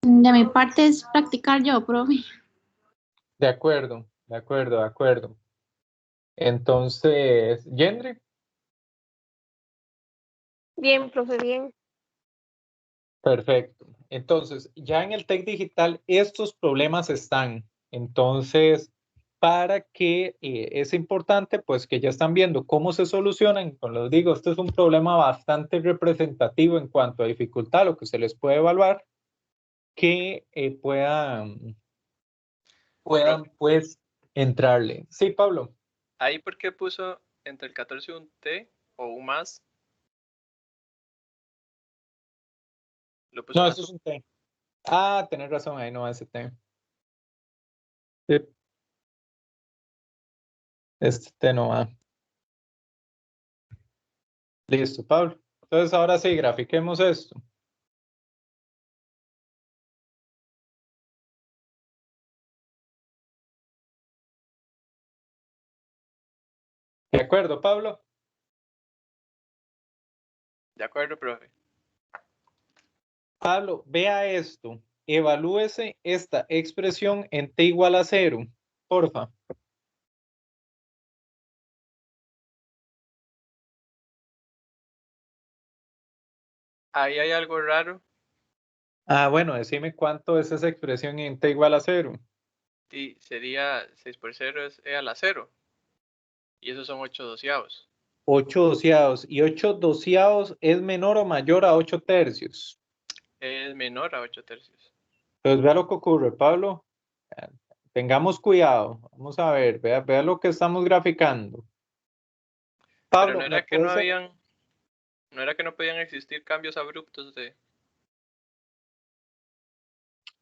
De mi parte es practicar yo, profe. de acuerdo, de acuerdo, de acuerdo. Entonces, Yendri, Bien, profe, bien. perfecto. Entonces, ya en el TEC digital estos problemas están. Entonces, para que es importante, pues que ya están viendo cómo se solucionan. Como les digo, este es un problema bastante representativo en cuanto a dificultad, lo que se les puede evaluar, que puedan, pues, entrarle. Sí, Pablo. Ahí, ¿por qué puso entre el 14 un T o un más? Lo puso No, más eso es un T. Ah, tenés razón, ahí no va ese T. Sí, este T no va. Listo, Pablo. Entonces, ahora sí, grafiquemos esto. ¿De acuerdo, Pablo? De acuerdo, profe. Pablo, vea esto. Evalúese esta expresión en t igual a 0, porfa. Ahí hay algo raro Ah, bueno, decime cuánto es esa expresión en t igual a 0. y sería 6 por 0 es E a la 0. Y esos son 8 doceavos. 8 doceavos. ¿Y 8 doceavos es menor o mayor a 8 tercios? Es menor a 8 tercios. Entonces, vea lo que ocurre, Pablo. Tengamos cuidado. Vamos a ver, vea lo que estamos graficando. Pero Pablo, no ¿me era que no puedes habían, no era que no podían existir cambios abruptos de...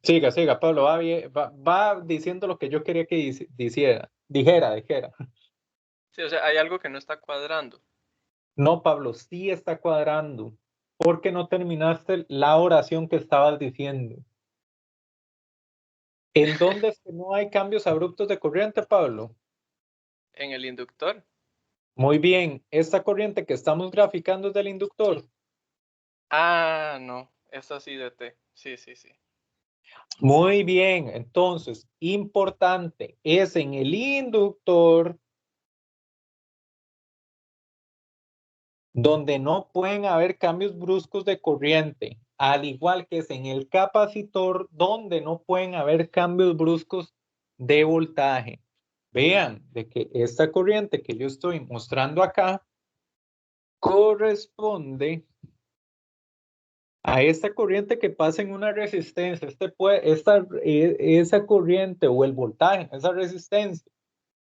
Siga, Pablo, va diciendo lo que yo quería que dijera. Sí, o sea, hay algo que no está cuadrando. No, Pablo, sí está cuadrando, porque no terminaste la oración que estabas diciendo. ¿En dónde es que no hay cambios abruptos de corriente, Pablo? En el inductor. Muy bien, esta corriente que estamos graficando es del inductor. Ah, no, es así de T. Sí, sí, sí. Muy bien, entonces, importante, es en el inductor donde no pueden haber cambios bruscos de corriente, al igual que es en el capacitor donde no pueden haber cambios bruscos de voltaje. Vean de que esta corriente que yo estoy mostrando acá corresponde a esta corriente que pasa en una resistencia. Esa corriente o el voltaje, esa resistencia,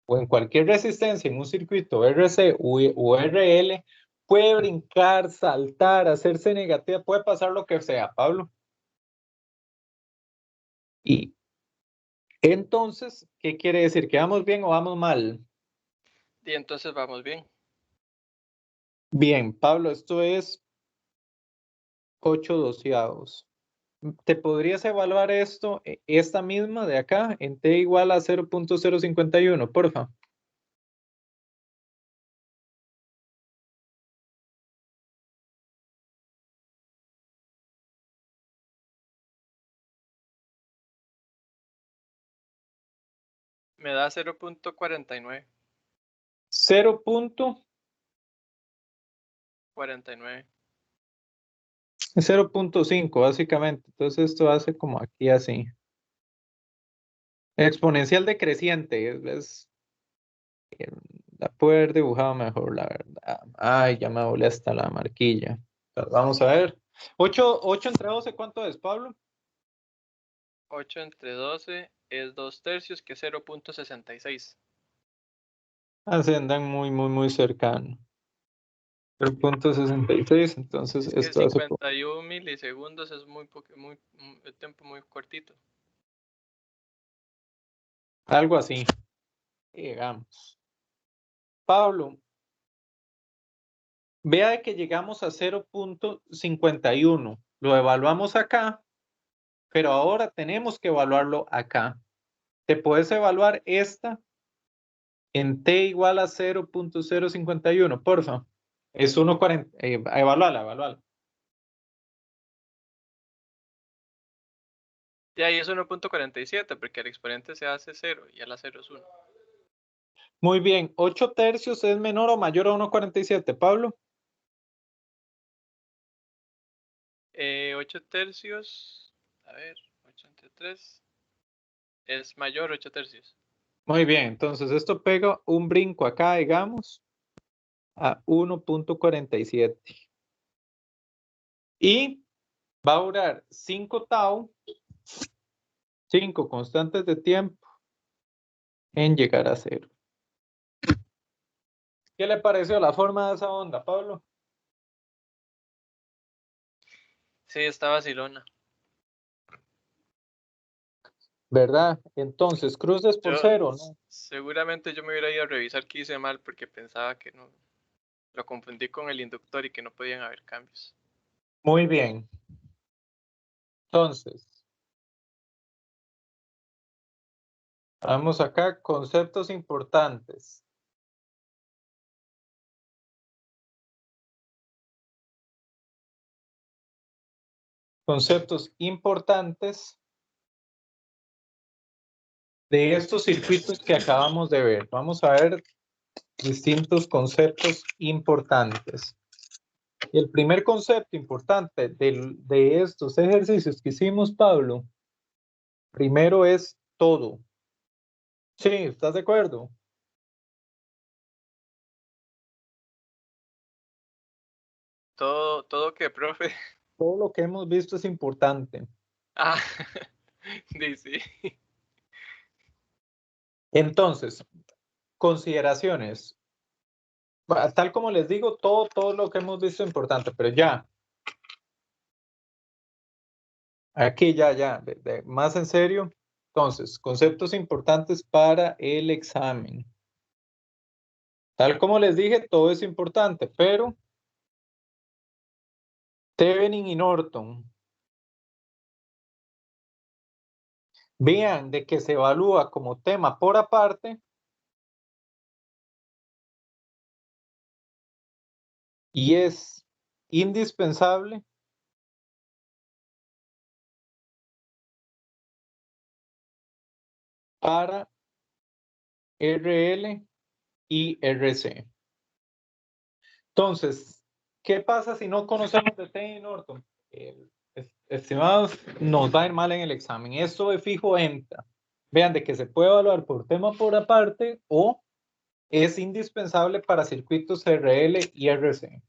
o en cualquier resistencia en un circuito RC o RL, puede brincar, saltar, hacerse negativa, puede pasar lo que sea, Pablo. Y entonces, ¿qué quiere decir? ¿Que vamos bien o vamos mal? Y entonces vamos bien. Bien, Pablo, esto es 8/12. ¿Te podrías evaluar esto, esta misma de acá, en T igual a 0.051, porfa? Me da 0.49. 49. 0.5, básicamente. Entonces esto hace como aquí así. Exponencial decreciente. La puede haber dibujado mejor, la verdad. Ay, ya me volé hasta la marquilla. Pero vamos a ver. 8 entre 12, ¿cuánto es, Pablo? 8 entre 12 es 2/3, que es 0.66. Se andan muy cercano. 0.66, entonces Es que esto hace 51 milisegundos es el tiempo muy cortito. algo así. Llegamos. Pablo, vea que llegamos a 0.51. Lo evaluamos acá, pero ahora tenemos que evaluarlo acá. ¿Te puedes evaluar esta en T igual a 0.051, porfa? Es 1.40. Evaluala. Y ahí es 1.47, porque el exponente se hace 0 y a la 0 es 1. Muy bien. 8/3 es menor o mayor a 1.47, Pablo. 8/3, a ver, 8 entre 3 es mayor 8/3. Muy bien. Entonces esto pega un brinco acá, digamos, a 1.47. Y va a durar 5 tau, 5 constantes de tiempo en llegar a 0. ¿Qué le pareció la forma de esa onda, Pablo? Sí, está vacilona. ¿Verdad? Entonces, cruces por 0, ¿no? Seguramente yo me hubiera ido a revisar qué hice mal porque pensaba que no. Lo confundí con el inductor y que no podían haber cambios. Muy bien. Entonces, vamos acá, conceptos importantes. Conceptos importantes de estos circuitos que acabamos de ver. Vamos a ver distintos conceptos importantes. Y el primer concepto importante de estos ejercicios que hicimos, Pablo, primero es todo. Sí, ¿estás de acuerdo? Todo que, profe. Todo lo que hemos visto es importante. Ah, sí. Entonces, consideraciones. Tal como les digo, todo lo que hemos visto es importante, pero ya. Aquí ya, más en serio. Entonces, conceptos importantes para el examen. Tal como les dije, todo es importante, pero Thevenin y Norton. Vean de que se evalúa como tema por aparte y es indispensable para RL y RC. Entonces, ¿qué pasa si no conocemos de T y Norton? Estimados, nos va a ir mal en el examen. Esto de fijo entra. Vean de que se puede evaluar por tema por aparte o es indispensable para circuitos RL y RC.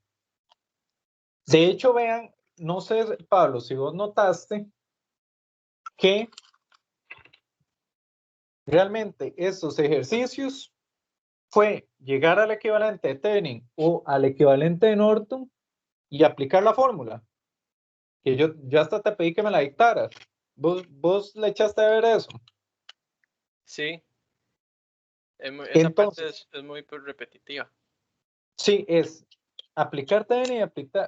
De hecho, vean, no sé, Pablo, si vos notaste que realmente estos ejercicios fue llegar al equivalente de Thevenin o al equivalente de Norton y aplicar la fórmula. Que yo hasta te pedí que me la dictaras. ¿Vos le echaste a ver eso? Sí, esa parte Entonces, es muy pues, repetitiva. sí, es aplicar Thevenin y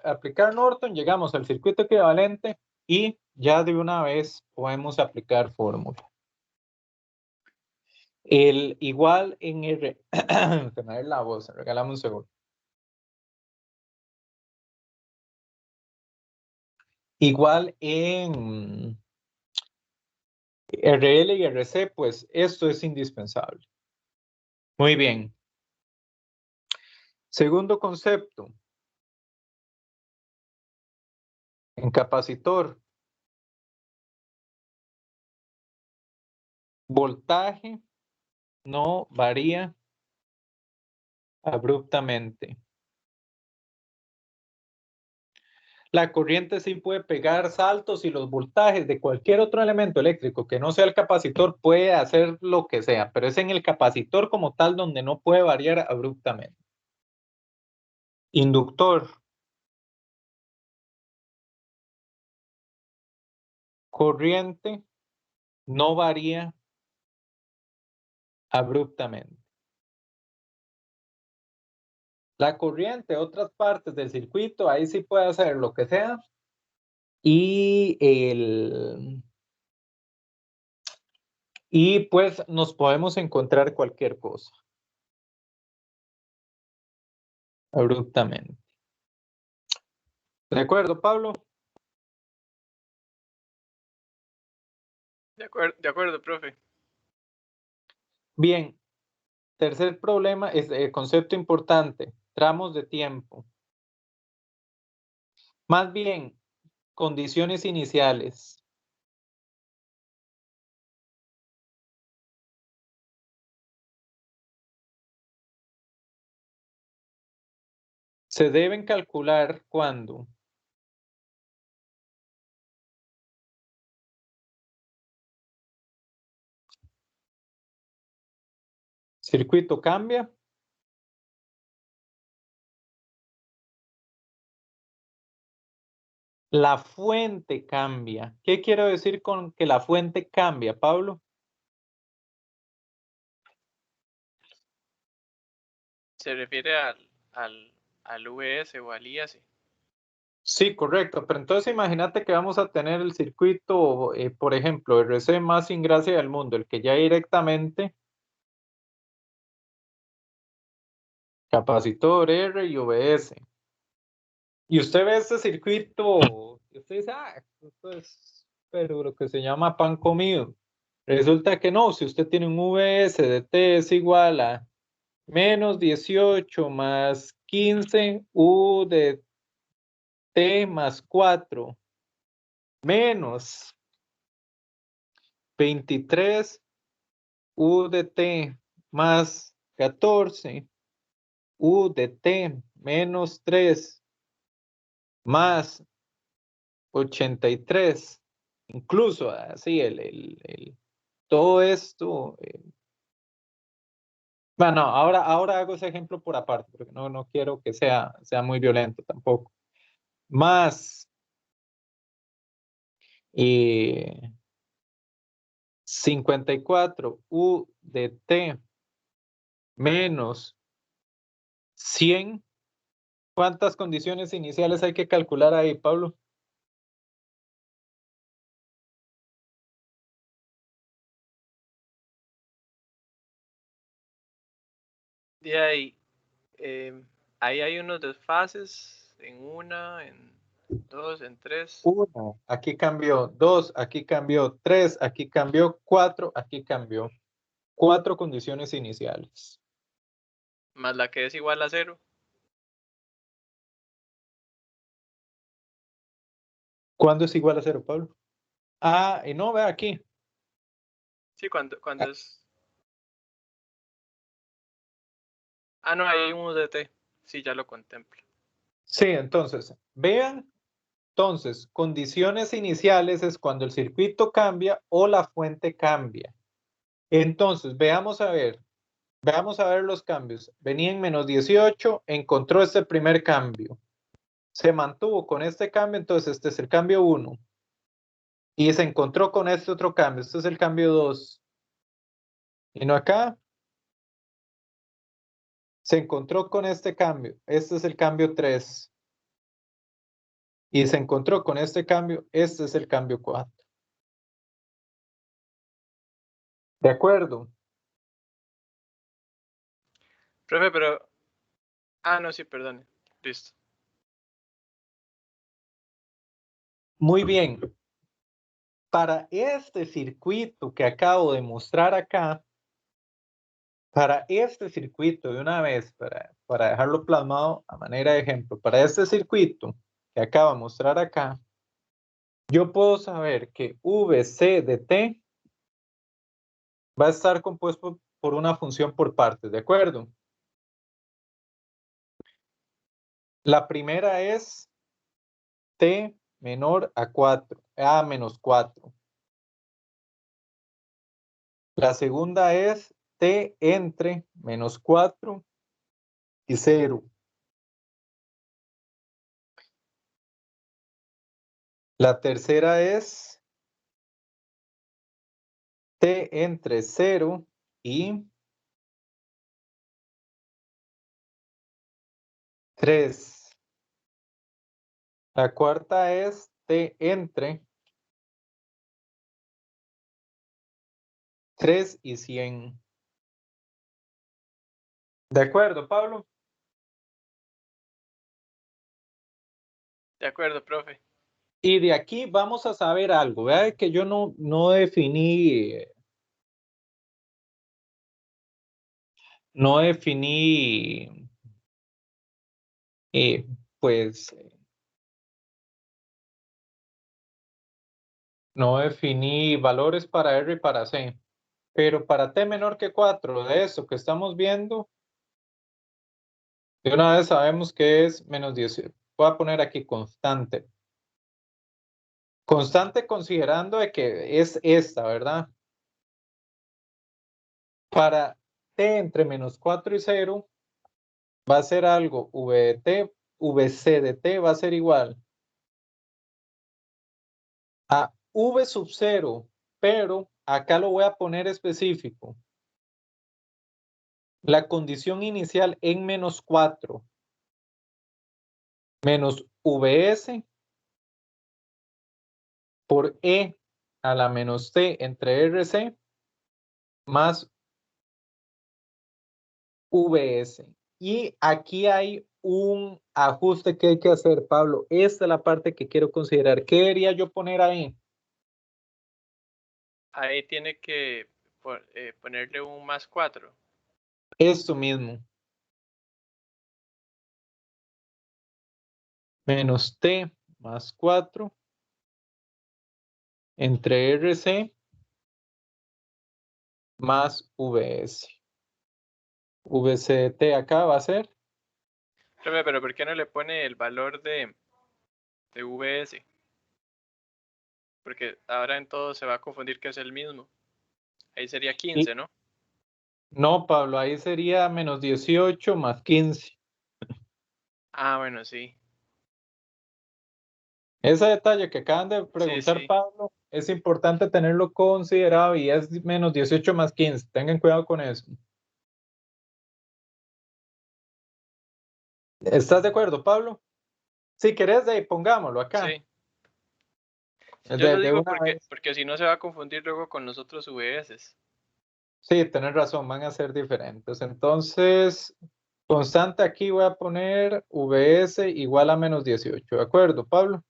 aplicar Norton, llegamos al circuito equivalente y ya de una vez podemos aplicar fórmula. El igual en R, se me va la voz, regálame un segundo. Igual en RL y RC, pues esto es indispensable. Muy bien. Segundo concepto. En capacitor. Voltaje no varía abruptamente. La corriente sí puede pegar saltos y los voltajes de cualquier otro elemento eléctrico que no sea el capacitor puede hacer lo que sea, pero es en el capacitor como tal donde no puede variar abruptamente. Inductor. Corriente no varía abruptamente. La corriente, otras partes del circuito, ahí sí puede hacer lo que sea. Y pues nos podemos encontrar cualquier cosa abruptamente. ¿De acuerdo, Pablo? De acuerdo, profe. Bien. Tercer problema es concepto importante, tramos de tiempo. Más bien, condiciones iniciales. Se deben calcular cuando circuito cambia, la fuente cambia. ¿Qué quiero decir con que la fuente cambia, Pablo? Se refiere al VS o al IS. Sí, correcto, pero entonces imagínate que vamos a tener el circuito, por ejemplo, RC más sin gracia del mundo, el que ya directamente capacitor R y VS. Y usted ve este circuito, y usted dice, esto es, pero lo que se llama pan comido. Resulta que no, si usted tiene un VS de T es igual a menos 18 más 15 U de T más 4 menos 23 U de T más 14 U de T menos 3 más 83. Incluso así, todo esto. Bueno, ahora hago ese ejemplo por aparte, porque no quiero que sea muy violento tampoco. Más 54 U de T menos 100. ¿Cuántas condiciones iniciales hay que calcular ahí, Pablo? De ahí, ahí hay unos desfases en una, en dos, en tres. 1, aquí cambió 2, aquí cambió 3, aquí cambió 4, aquí cambió 4 condiciones iniciales. Más la que es igual a 0. ¿Cuándo es igual a 0, Pablo? Ah, y no, ve aquí. Sí, cuando es... Ah, no, ahí hay un UDT. Sí, ya lo contemplo. Sí, entonces, vean, entonces, condiciones iniciales es cuando el circuito cambia o la fuente cambia. Entonces, veamos a ver los cambios. Venía en menos 18, encontró este primer cambio. Se mantuvo con este cambio, entonces este es el cambio 1. Y se encontró con este otro cambio, este es el cambio 2. Y no acá. Se encontró con este cambio, este es el cambio 3. Y se encontró con este cambio, este es el cambio 4. ¿De acuerdo? Profe, pero... Ah, no, sí, perdone. Listo. Muy bien. Para este circuito que acabo de mostrar acá, para este circuito de una vez, para dejarlo plasmado a manera de ejemplo, para este circuito que acabo de mostrar acá, yo puedo saber que VC de T va a estar compuesto por una función por partes, ¿de acuerdo? La primera es T menor a 4, a menos 4. La segunda es T entre menos 4 y 0. La tercera es T entre 0 y 3. La cuarta es T entre 3 y 100. ¿De acuerdo, Pablo? De acuerdo, profe. Y de aquí vamos a saber algo. Vea que yo no definí, eh, pues, no definí valores para R y para C. Pero para T menor que 4, de eso que estamos viendo, de una vez sabemos que es menos 18. Voy a poner aquí constante. Constante considerando de que es esta, ¿verdad? Para T entre menos 4 y 0, va a ser algo V de T, VC de T va a ser igual a V sub 0, pero acá lo voy a poner específico. La condición inicial en menos 4 menos VS por E a la menos T entre RC más VS. Y aquí hay un ajuste que hay que hacer, Pablo. Esta es la parte que quiero considerar. ¿Qué debería yo poner ahí? Ahí tiene que ponerle un más 4. Esto mismo. Menos T más 4 entre RC más VS. VC de T acá va a ser. Profe, pero ¿por qué no le pone el valor de VS? Porque ahora en todo se va a confundir que es el mismo. Ahí sería 15, ¿no? No, Pablo, ahí sería menos 18 más 15. Ah, bueno, sí. Ese detalle que acaban de preguntar, Sí. Pablo, es importante tenerlo considerado y es menos 18 más 15. Tengan cuidado con eso. ¿Estás de acuerdo, Pablo? Si querés, de ahí, pongámoslo acá. Sí. Yo lo De digo una vez. porque si no se va a confundir luego con los otros VS. Sí, tenés razón, van a ser diferentes. Entonces, constante aquí voy a poner VS igual a menos 18. ¿De acuerdo, Pablo?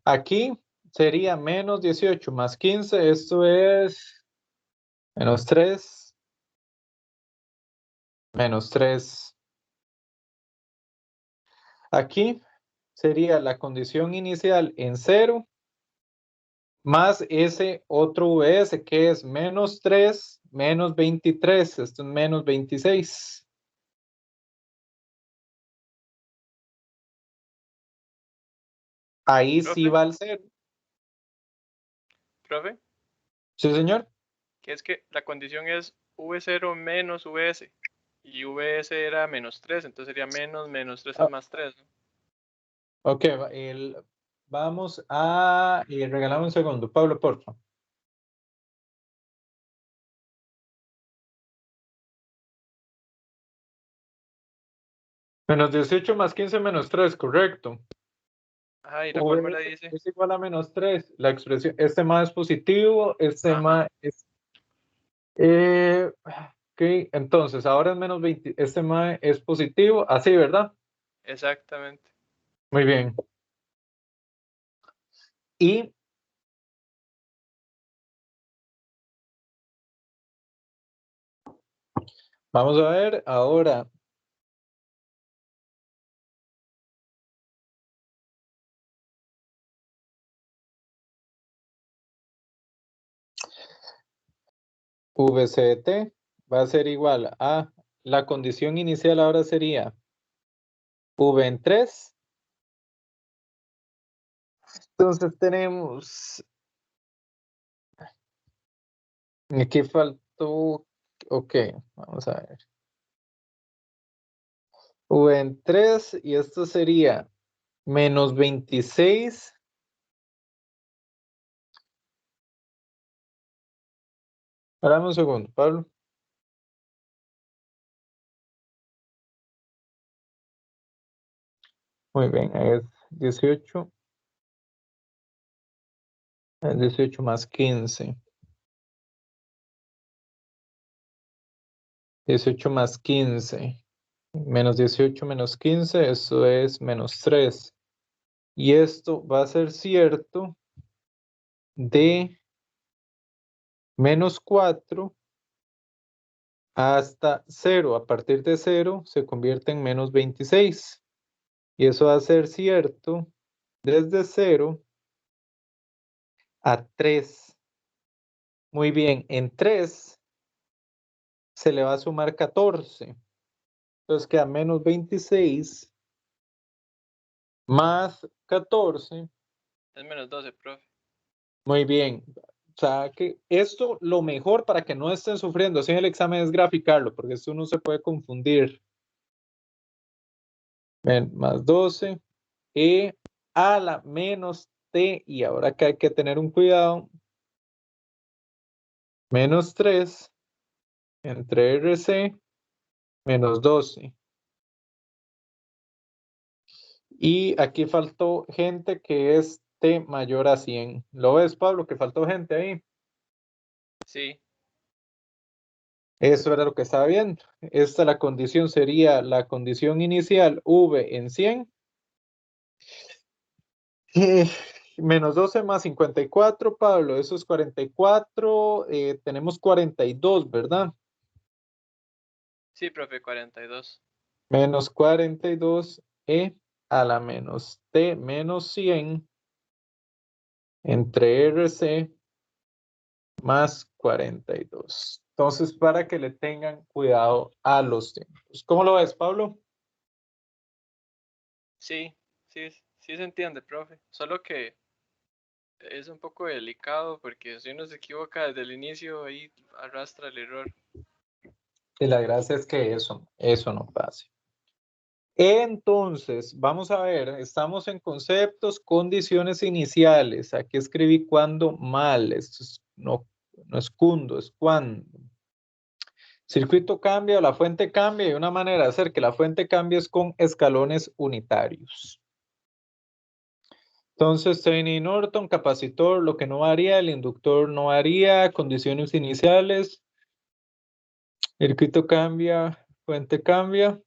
Aquí sería menos 18 más 15. Esto es menos 3, menos 3. Aquí sería la condición inicial en 0 más ese otro VS que es menos 3 menos 23. Esto es menos 26. Ahí sí Profe, va al 0. profe, Sí, señor. que es que la condición es V0 menos VS. Y VS era menos 3, entonces sería menos 3 es Ah, más 3, ¿no? ok, vamos a regalar un segundo. Pablo, por favor. Menos 18 más 15 menos 3, correcto. Ajá, y la fórmula VS dice, es igual a menos 3. La expresión, este más es positivo, este ajá, más es... ok, entonces ahora es menos 20, este más es positivo, así, ¿verdad? exactamente. Muy bien. Y vamos a ver ahora. VCT va a ser igual a la condición inicial ahora sería V en 3. Entonces tenemos, aquí faltó, ok, vamos a ver. V en 3 y esto sería menos 26. Dame un segundo, Pablo. Muy bien, ahí es 18. Es 18 más 15. 18 más 15. Menos 18 menos 15, eso es menos 3. Y esto va a ser cierto de menos 4 hasta 0. A partir de 0 se convierte en menos 26. Y eso va a ser cierto desde 0 a 3. Muy bien, en 3 se le va a sumar 14. Entonces queda menos 26 más 14. Es menos 12, profe. Muy bien. O sea que esto lo mejor para que no estén sufriendo así en el examen es graficarlo, porque esto no se puede confundir. Más 12 e a la menos t, y ahora que hay que tener un cuidado, menos 3 entre RC menos 12. Y aquí faltó gente que es t mayor a 100. ¿Lo ves, Pablo, que faltó gente ahí? Sí, Eso era lo que estaba viendo. Esta la condición sería la condición inicial v en 100. Eh, menos 12 más 54, Pablo, eso es 44. Tenemos 42, ¿verdad? sí, profe, 42. Menos 42 a la menos t menos 100 entre RC más 42. Entonces, para que le tengan cuidado a los tiempos. ¿Cómo lo ves, Pablo? Sí, sí, sí se entiende, profe. Solo que es un poco delicado porque si uno se equivoca desde el inicio, ahí arrastra el error. Y la gracia es que eso no pase. Entonces, vamos a ver, estamos en conceptos, condiciones iniciales. Aquí escribí cuando mal, esto es, no es cuando, es cuando. Circuito cambia o la fuente cambia y una manera de hacer que la fuente cambie es con escalones unitarios. Entonces, Thevenin Norton, capacitor, lo que no varía, el inductor no varía, condiciones iniciales, circuito cambia, fuente cambia.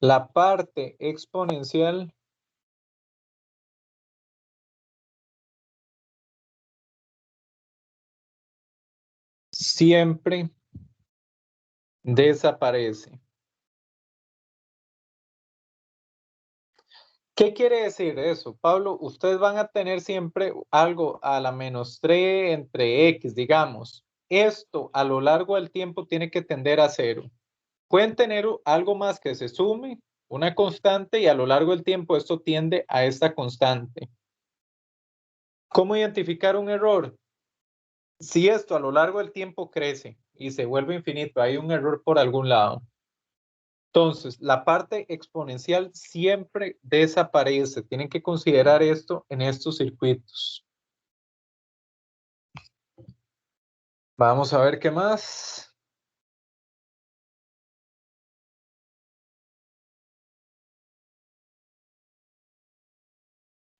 La parte exponencial siempre desaparece. ¿Qué quiere decir eso, Pablo? Ustedes van a tener siempre algo a la menos 3 entre X, digamos. Esto a lo largo del tiempo tiene que tender a 0. Pueden tener algo más que se sume, una constante, y a lo largo del tiempo esto tiende a esta constante. ¿Cómo identificar un error? Si esto a lo largo del tiempo crece y se vuelve infinito, hay un error por algún lado. Entonces, la parte exponencial siempre desaparece. Tienen que considerar esto en estos circuitos. Vamos a ver qué más.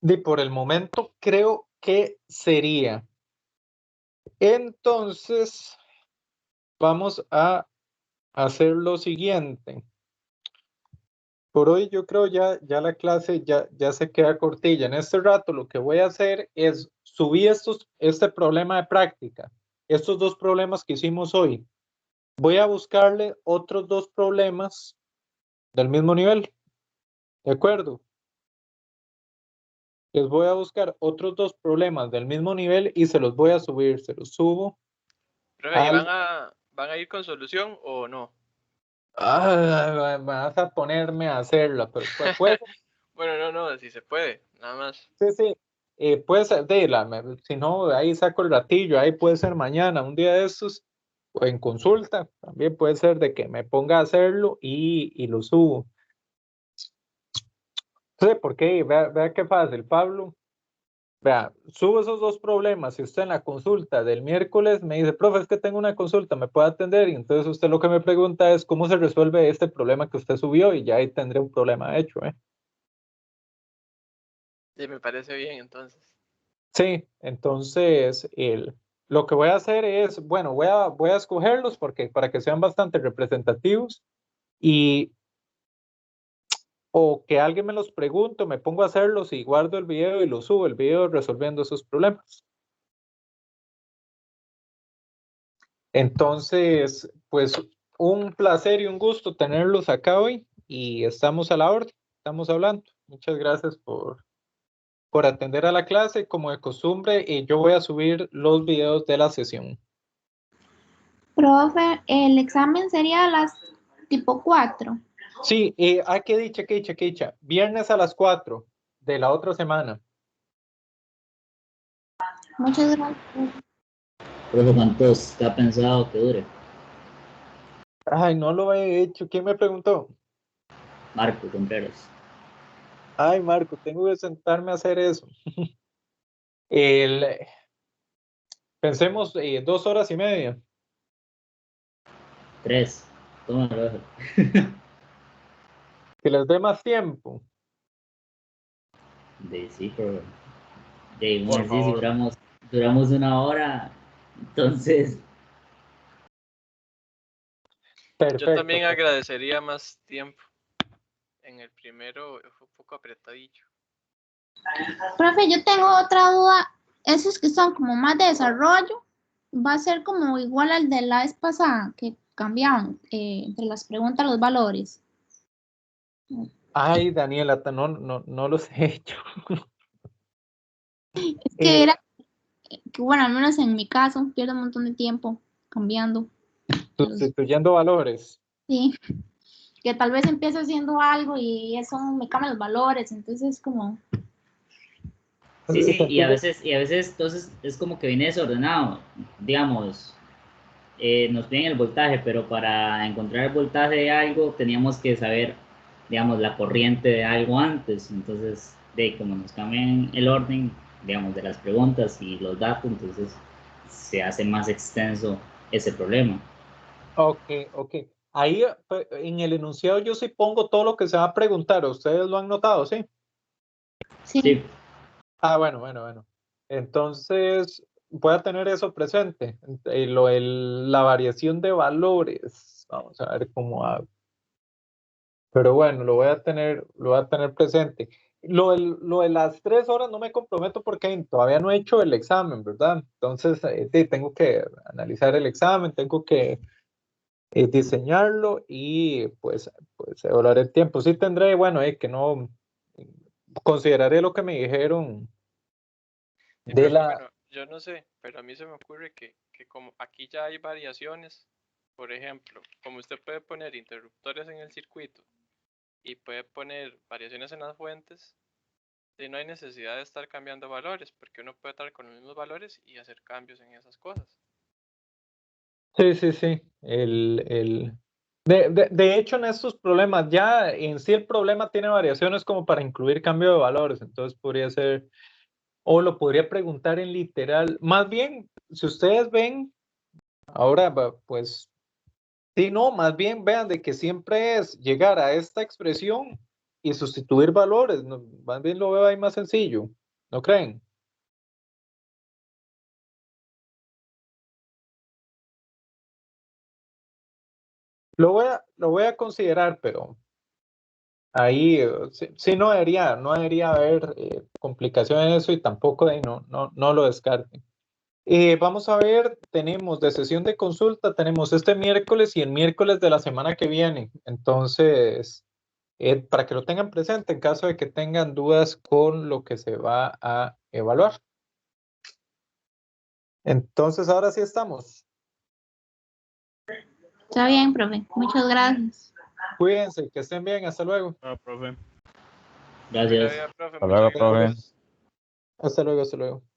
Y por el momento creo que sería. Entonces, vamos a hacer lo siguiente. Por hoy yo creo ya la clase ya se queda cortilla. En este rato lo que voy a hacer es subir este problema de práctica, estos dos problemas que hicimos hoy. Voy a buscarle otros dos problemas del mismo nivel. ¿De acuerdo? Les voy a buscar otros dos problemas del mismo nivel y se los voy a subir. Se los subo. Profe, ¿y van a ir con solución o no? Vas a ponerme a hacerla, pero puede ser. Bueno, no, si se puede, nada más. Sí. Puede ser, si no, ahí saco el ratillo, ahí puede ser mañana, un día de estos, o en consulta, también puede ser de que me ponga a hacerlo y lo subo. Sí, porque vea qué fácil, Pablo. Vea, subo esos dos problemas y usted en la consulta del miércoles me dice, profe, es que tengo una consulta, ¿me puede atender? Y entonces usted lo que me pregunta es cómo se resuelve este problema que usted subió y ya ahí tendré un problema hecho, ¿eh? Sí, me parece bien, entonces. Sí, entonces lo que voy a hacer es, bueno, voy a escogerlos porque, para que sean bastante representativos o que alguien me los pregunte, me pongo a hacerlos y guardo el video y lo subo, el video resolviendo esos problemas. Entonces, pues un placer y un gusto tenerlos acá hoy y estamos a la orden, estamos hablando. Muchas gracias por atender a la clase. Como de costumbre, yo voy a subir los videos de la sesión. Profe, el examen sería a las tipo 4. Sí, qué dicha. Viernes a las 4 de la otra semana. Muchas gracias. Profe, ¿cuánto está pensado que dure? Ay, no lo he hecho. ¿Quién me preguntó? Marco Contreras. Ay, Marco, tengo que sentarme a hacer eso. Pensemos 2 horas y media. 3. Tómalo. Que les dé más tiempo. Sí, pero de un Por ejercicio favor. duramos 1 hora, entonces Yo Perfecto. también agradecería más tiempo. En el primero fue un poco apretadillo. Profe, yo tengo otra duda. Esos que son como más de desarrollo, va a ser como igual al de la vez pasada, que cambiaban entre las preguntas los valores. Ay, Daniela, no los he hecho. Es que era, que bueno, al menos en mi caso, pierdo un montón de tiempo cambiando. Sustituyendo valores. Sí, que tal vez empiece haciendo algo y eso me cambia los valores, entonces es como... sí, y a veces entonces es como que viene desordenado, digamos, nos piden el voltaje, pero para encontrar el voltaje de algo teníamos que saber, digamos, la corriente de algo antes, entonces, como nos cambian el orden, digamos, de las preguntas y los datos, entonces se hace más extenso ese problema. Ok, ok. Ahí en el enunciado yo sí pongo todo lo que se va a preguntar. ¿Ustedes lo han notado, sí? Sí. Sí, Ah, bueno. Entonces, voy a tener eso presente. La variación de valores. Vamos a ver cómo hago. Pero bueno, lo voy a tener presente. Lo de las 3 horas no me comprometo porque todavía no he hecho el examen, ¿verdad? Entonces, sí, tengo que analizar el examen, tengo que diseñarlo y pues evaluar el tiempo. Sí tendré, bueno, que no consideraré lo que me dijeron Sí, de profe, la... bueno, yo no sé, pero a mí se me ocurre que como aquí ya hay variaciones, por ejemplo, como usted puede poner interruptores en el circuito y puede poner variaciones en las fuentes, y no hay necesidad de estar cambiando valores, porque uno puede estar con los mismos valores y hacer cambios en esas cosas. Sí. De hecho, en estos problemas, ya en sí el problema tiene variaciones como para incluir cambio de valores, entonces podría ser, o lo podría preguntar en literal. Más bien, si ustedes ven, ahora pues, sí, no, más bien vean de que siempre es llegar a esta expresión y sustituir valores, más bien lo veo ahí más sencillo, ¿no creen? Lo voy a considerar, pero ahí sí no debería haber complicación en eso y tampoco no lo descarten. Vamos a ver, tenemos de sesión de consulta, tenemos este miércoles y el miércoles de la semana que viene. Entonces, para que lo tengan presente en caso de que tengan dudas con lo que se va a evaluar. Entonces, ahora sí estamos. Está bien, profe. Muchas gracias. Cuídense, que estén bien, hasta luego. Ah, profe. Que la gracias. vida, profe, Hasta muchas luego, gracias. profe. Hasta luego.